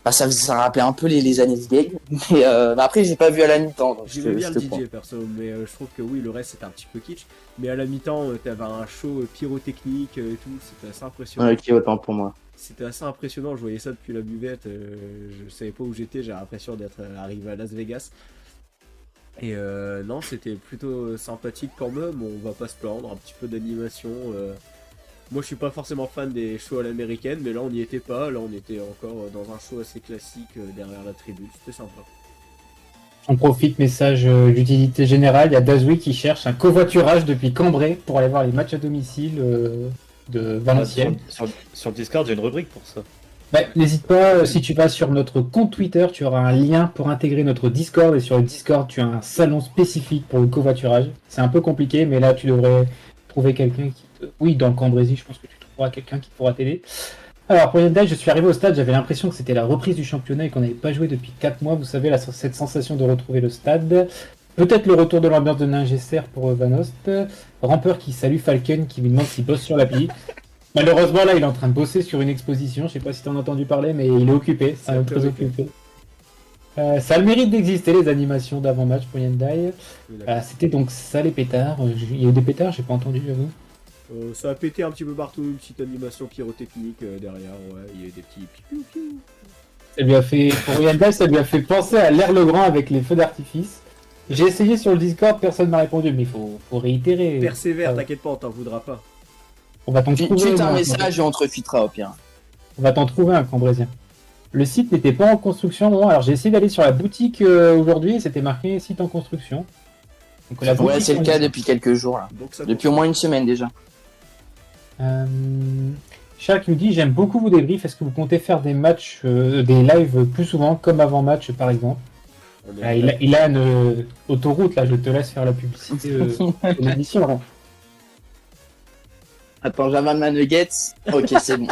Bah, ça rappelait un peu les années de Gag. Mais après, j'ai pas vu à la mi-temps. Donc j'aimais bien le je te crois. DJ perso, mais je trouve que oui, le reste c'était un petit peu kitsch. Mais à la mi-temps, t'avais un show pyrotechnique et tout, c'était assez impressionnant. Ouais, ok, autant pour moi. C'était assez impressionnant, je voyais ça depuis la buvette, je savais pas où j'étais, j'ai l'impression d'être arrivé à Las Vegas. Et non, c'était plutôt sympathique quand même, on va pas se plaindre, un petit peu d'animation. Moi je suis pas forcément fan des shows à l'américaine, mais là on n'y était pas, là on était encore dans un show assez classique derrière la tribune, c'était sympa. On profite, message d'utilité générale, il y a Dazui qui cherche un covoiturage depuis Cambrai pour aller voir les matchs à domicile de Valenciennes. Sur le Discord, il y a une rubrique pour ça. Bah, n'hésite pas, si tu vas sur notre compte Twitter, tu auras un lien pour intégrer notre Discord, et sur le Discord, tu as un salon spécifique pour le covoiturage. C'est un peu compliqué, mais là, tu devrais trouver quelqu'un qui... Oui, dans le Cambrésis, je pense que tu trouveras quelqu'un qui pourra t'aider. Alors, pour Hyundai, je suis arrivé au stade, j'avais l'impression que c'était la reprise du championnat et qu'on n'avait pas joué depuis 4 mois. Vous savez, cette sensation de retrouver le stade. Peut-être le retour de l'ambiance de Ningesser pour Vanost. Rampeur qui salue Falcon, qui lui demande s'il bosse sur l'appli. Malheureusement, là, il est en train de bosser sur une exposition. Je sais pas si tu en as entendu parler, mais il est occupé. C'est un très occupé. Ça a le mérite d'exister, les animations d'avant-match pour Hyundai. C'était donc ça, les pétards. Il y a eu des pétards, j'ai pas entendu, j'avoue. Ça a pété un petit peu partout, une petite animation pyrotechnique derrière, ouais, il y a des petits piou-piou. Ça lui a fait, pour Hyundai, ça lui a fait penser à l'Air Legrand avec les feux d'artifice. J'ai essayé sur le Discord, personne m'a répondu, mais il faut réitérer. Persévère, t'inquiète pas, on t'en voudra pas. On va t'en trouver. Tweet un message et on te refitera au pire. On va t'en trouver un cambrésien. Le site n'était pas en construction. Bon, alors j'ai essayé d'aller sur la boutique aujourd'hui et c'était marqué site en construction. Donc, la Ouais, boutique, c'est le cas depuis quelques jours là. Donc, ça Depuis au moins une semaine déjà. Charles qui nous dit j'aime beaucoup vos débriefs. Est-ce que vous comptez faire des matchs, des lives plus souvent, comme avant match par exemple? Il a une autoroute, là, je te laisse faire la publicité de l'émission. Là. Attends, j'avale ma nuggets. Ok, c'est bon.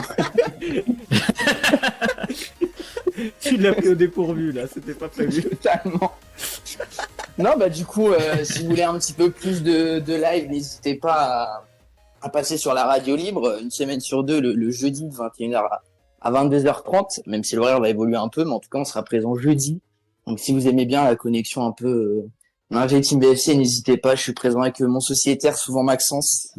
Tu l'as pris au dépourvu, là, c'était pas prévu. Totalement. Non, bah du coup, si vous voulez un petit peu plus de live, n'hésitez pas à passer sur la radio libre, une semaine sur deux, le jeudi de 21h à 22h30, même si l'horaire va évoluer un peu, mais en tout cas, on sera présent jeudi. Donc si vous aimez bien la connexion un peu Team BFC, n'hésitez pas, je suis présent avec mon sociétaire, souvent Maxence.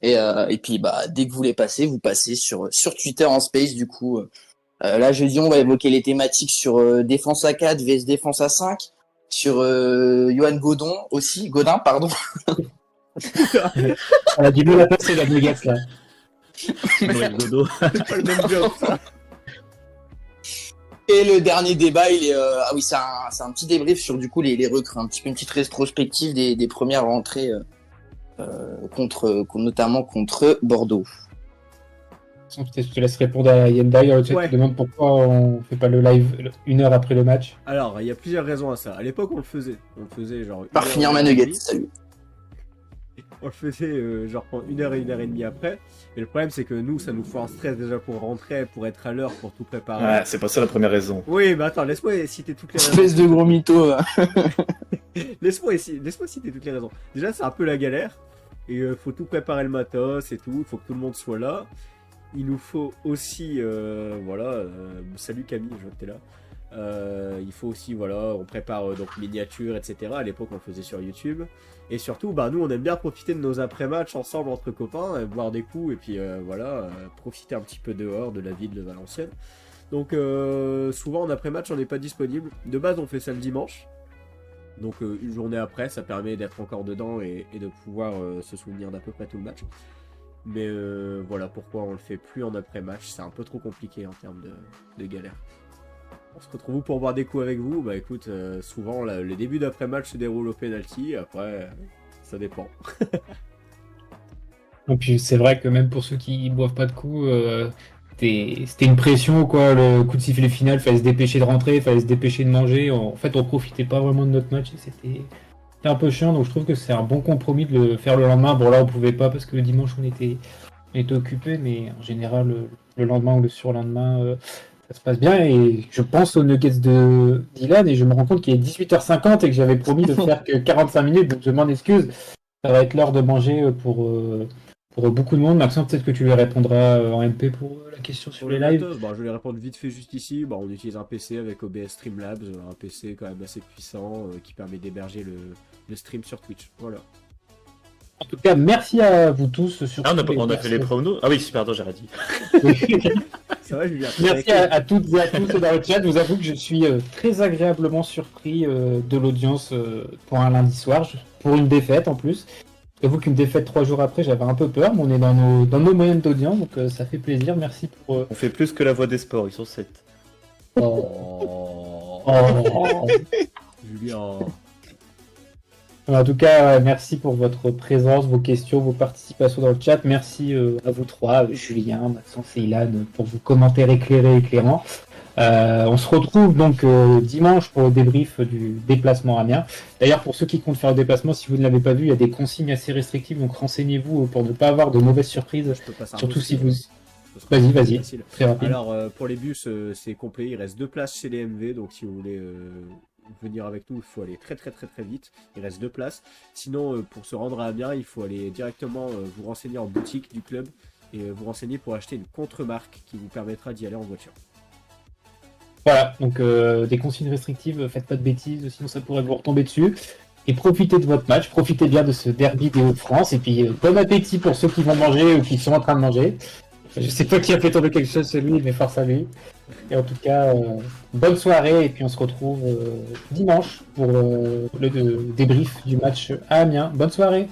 Et puis bah dès que vous voulez passer, vous passez sur Twitter en space du coup. Là jeudi on va évoquer les thématiques sur défense à 4 vs défense à 5, sur Johan Godin pardon. On a du mal à passer la nuggets là. Godot. C'est pas le même job, ça. Et le dernier débat, il est c'est un petit débrief sur du coup les recrues, un petit peu une petite rétrospective des premières rentrées notamment contre Bordeaux. Je te laisse répondre à Yenda. Il te demande pourquoi on fait pas le live 1 heure après le match. Alors, il y a plusieurs raisons à ça. À l'époque, on le faisait genre. Par finir ma nugget, salut. On le faisait genre pendant 1 heure et 1 heure et demie après. Mais le problème, c'est que nous, ça nous fait un stress déjà pour rentrer, pour être à l'heure, pour tout préparer. Ouais, c'est pas ça la première raison. Oui, mais attends, laisse-moi citer toutes les raisons. Espèce de gros mytho. Laisse-moi citer toutes les raisons. Déjà, c'est un peu la galère. Et faut tout préparer le matos et tout. Il faut que tout le monde soit là. Il nous faut aussi, salut Camille, je vois que t'es là. Il faut aussi, on prépare donc miniatures, etc. À l'époque, on le faisait sur YouTube. Et surtout, nous, on aime bien profiter de nos après-matchs ensemble entre copains, boire des coups et puis profiter un petit peu dehors de la ville de Valenciennes. Donc, souvent en après-match, on n'est pas disponible. De base, on fait ça le dimanche. Donc, une journée après, ça permet d'être encore dedans et de pouvoir se souvenir d'à peu près tout le match. Mais voilà pourquoi on le fait plus en après-match. C'est un peu trop compliqué en termes de galère. On se retrouve pour boire des coups avec vous. Bah écoute, souvent le début d'après-match se déroule au penalty. Après, ça dépend. Et puis c'est vrai que même pour ceux qui boivent pas de coups, c'était une pression quoi. Le coup de sifflet final, fallait se dépêcher de rentrer, fallait se dépêcher de manger. En fait, on profitait pas vraiment de notre match et c'était un peu chiant. Donc je trouve que c'est un bon compromis de le faire le lendemain. Bon là, on pouvait pas parce que le dimanche on était occupé, mais en général le lendemain ou le surlendemain. Ça se passe bien et je pense aux nuggets de Dylan et je me rends compte qu'il est 18h50 et que j'avais promis de faire que 45 minutes, donc je m'en excuse. Ça va être l'heure de manger pour beaucoup de monde. Maxence, peut-être que tu lui répondras en MP pour la question sur les lives. Je vais répondre vite fait juste ici. On utilise un PC avec OBS Streamlabs, un PC quand même assez puissant qui permet d'héberger le stream sur Twitch. Voilà. En tout cas, merci à vous tous. On a fait les pronos. Ah oui, pardon, j'ai dit. Ça va, Julien. Merci à toutes et à tous dans le chat. Je vous avoue que je suis très agréablement surpris de l'audience pour un lundi soir, pour une défaite en plus. J'avoue qu'une défaite 3 jours après, j'avais un peu peur, mais on est dans nos moyennes d'audience, donc ça fait plaisir. Merci pour... On fait plus que la voix des sports, ils sont 7. Oh. Julien. En tout cas, merci pour votre présence, vos questions, vos participations dans le chat. Merci à vous trois, Julien, Maxence et Ilan, pour vos commentaires éclairants. On se retrouve donc dimanche pour le débrief du déplacement Amiens. D'ailleurs, pour ceux qui comptent faire le déplacement, si vous ne l'avez pas vu, il y a des consignes assez restrictives, donc renseignez-vous pour ne pas avoir de mauvaises surprises. Surtout si vous... Vas-y, très rapide. Alors, pour les bus, c'est complet, il reste 2 places chez les MV, donc si vous voulez... venir avec nous, il faut aller très vite. Il reste 2 places. Sinon, pour se rendre à Amiens, il faut aller directement vous renseigner en boutique du club et vous renseigner pour acheter une contre-marque qui vous permettra d'y aller en voiture. Voilà, donc des consignes restrictives, faites pas de bêtises, sinon ça pourrait vous retomber dessus. Et profitez de votre match, profitez bien de ce derby des Hauts-de-France. Et puis bon appétit pour ceux qui vont manger ou qui sont en train de manger. Je sais pas qui a fait tomber quelque chose chez lui, mais force à lui. Et en tout cas, bonne soirée et puis on se retrouve dimanche pour le débrief du match à Amiens. Bonne soirée.